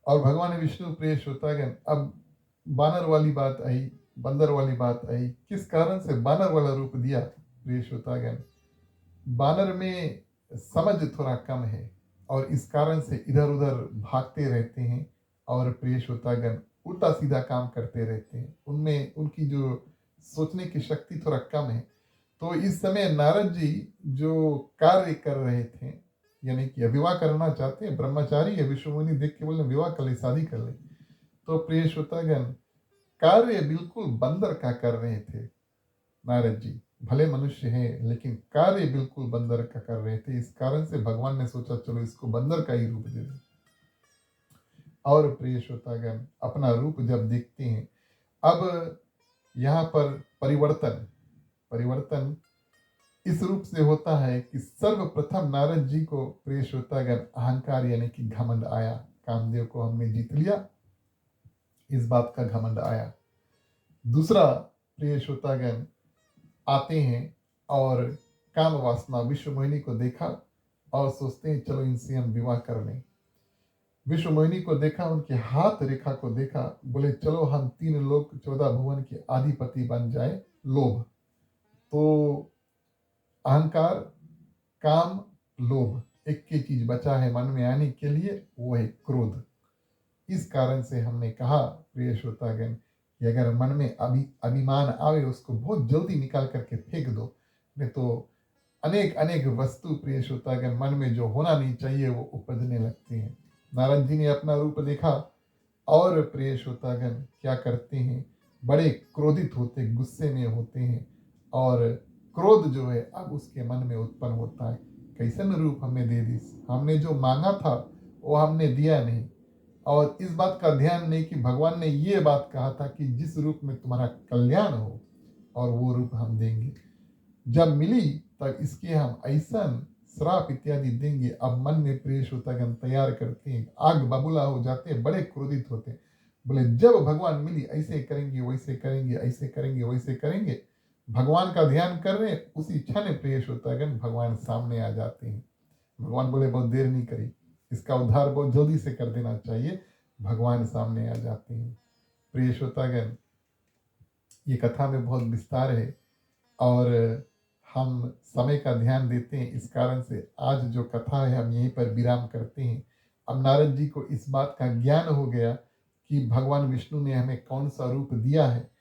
और भगवान विष्णु प्रिय श्रोतागण, अब बानर वाली बात आई, बंदर वाली बात आई, किस कारण से बानर वाला रूप दिया प्रिय श्रोतागण। बानर में समझ थोड़ा कम है और इस कारण से इधर उधर भागते रहते हैं और प्रिय श्रोतागण उल्टा सीधा काम करते रहते हैं, उनमें उनकी जो सोचने की शक्ति थोड़ा कम है। तो इस समय नारद जी जो कार्य कर रहे थे, यानी कि विवाह करना चाहते हैं, ब्रह्मचारी है, विश्व मुनि देख के बोले विवाह कर ले, शादी कर ले। तो प्रिय श्रोतागण कार्य बिल्कुल बंदर का कर रहे थे नारद जी, भले मनुष्य हैं लेकिन कार्य बिल्कुल बंदर का कर रहे थे। इस कारण से भगवान ने सोचा चलो इसको बंदर का ही रूप दे दें। और प्रिय श्रोतागण अपना रूप जब देखते हैं, अब यहाँ पर परिवर्तन परिवर्तन इस रूप से होता है कि सर्वप्रथम नारद जी को प्रिय श्रोतागण अहंकार यानी कि घमंड आया, कामदेव को हमने जीत लिया, इस बात का घमंड आया। दूसरा प्रिय श्रोतागण आते हैं और काम वासना, विश्व मोहिनी को देखा और सोचते हैं चलो इनसे हम विवाह कर लें। विश्व मोहिनी को देखा, उनके हाथ रेखा को देखा, बोले चलो हम 3 लोक 14 भुवन के अधिपति बन जाए। लोभ, तो अहंकार, काम, लोभ, एक ही चीज बचा है मन में आने के लिए, वो है क्रोध। इस कारण से हमने कहा प्रिय श्रोतागण कि अगर मन में अभिमान आवे उसको बहुत जल्दी निकाल करके फेंक दो, नहीं तो अनेक अनेक वस्तु प्रिय श्रोतागण मन में जो होना नहीं चाहिए वो उपजने लगते हैं। नारद जी ने अपना रूप देखा और प्रिय श्रोतागण क्या करते हैं, बड़े क्रोधित होते, गुस्से में होते हैं, और क्रोध जो है अब उसके मन में उत्पन्न होता है। कैसन रूप हमें दे दी, हमने जो मांगा था वो हमने दिया नहीं, और इस बात का ध्यान नहीं कि भगवान ने ये बात कहा था कि जिस रूप में तुम्हारा कल्याण हो और वो रूप हम देंगे। जब मिली तब इसके हम ऐसा श्राप इत्यादि देंगे। अब मन में प्रेष होता है, हम तैयार करते हैं, आग बबूला हो जाते हैं, बड़े क्रोधित होते हैं। बोले जब भगवान मिली ऐसे करेंगे, वैसे करेंगे, ऐसे करेंगे, वैसे करेंगे। भगवान का ध्यान कर रहे हैं, उसी क्षण प्रेष होता है, भगवान सामने आ जाते हैं। भगवान बोले बहुत देर नहीं करी, इसका उद्धार बहुत जल्दी से कर देना चाहिए। भगवान सामने आ जाते हैं। प्रिय श्रोतागण, ये कथा में बहुत विस्तार है, और हम समय का ध्यान देते हैं, इस कारण से आज जो कथा है हम यहीं पर विराम करते हैं। अब नारद जी को इस बात का ज्ञान हो गया कि भगवान विष्णु ने हमें कौन सा रूप दिया है,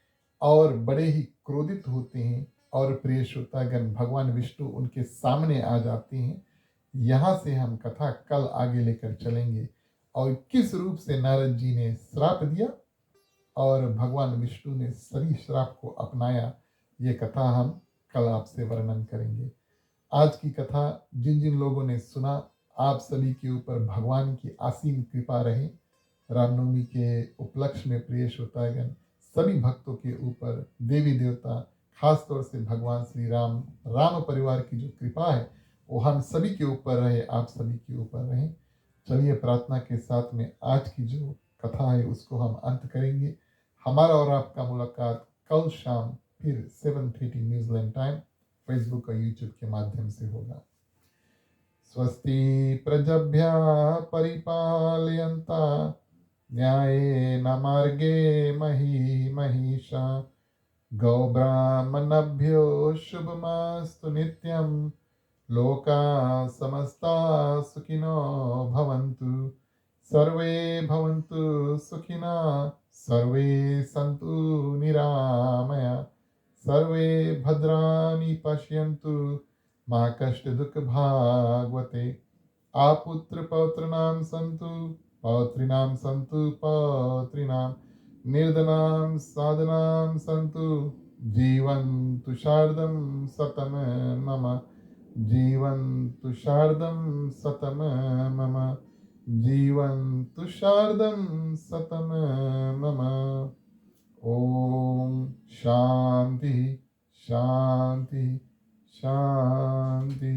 और बड़े ही क्रोधित होते हैं, और प्रिय श्रोतागण भगवान विष्णु उनके सामने आ जाते हैं। यहाँ से हम कथा कल आगे लेकर चलेंगे, और किस रूप से नारद जी ने श्राप दिया और भगवान विष्णु ने सभी श्राप को अपनाया, ये कथा हम कल आपसे वर्णन करेंगे। आज की कथा जिन जिन लोगों ने सुना, आप सभी के ऊपर भगवान की असीम कृपा रहे। रामनवमी के उपलक्ष्य में प्रिय श्रोतागण सभी भक्तों के ऊपर देवी देवता, खास तौर से भगवान श्री राम, राम परिवार की जो कृपा है वो हम सभी के ऊपर रहे, आप सभी के ऊपर रहे। चलिए प्रार्थना के साथ में आज की जो कथा है उसको हम अंत करेंगे। हमारा और आपका मुलाकात कल शाम फिर 7:30 न्यूजीलैंड टाइम फेसबुक और यूट्यूब के माध्यम से होगा। स्वस्ति प्रजभ्य परिपालयन्ता न्यायेन मार्गे मही महिषा गौब्राह्मणभ्यो शुभमस्तु नित्यं लोका समस्ता सुखिनो भवन्तु सर्वे भवन्तु सुखिना सर्वे सन्तु निरामया सर्वे भद्राणि पश्यन्तु मा कष्ट दुःख भागवते आपुत्र पौत्रणां सन्तु पौत्रीणां सन्तु पौत्रीणां निर्धनां साधनां सन्तु जीवन्तु शार्दं शतं मम जीवन्तु शार्दं शतं मम जीवन्तु शार्दं शतं मम। ओम शांति शांति शांति।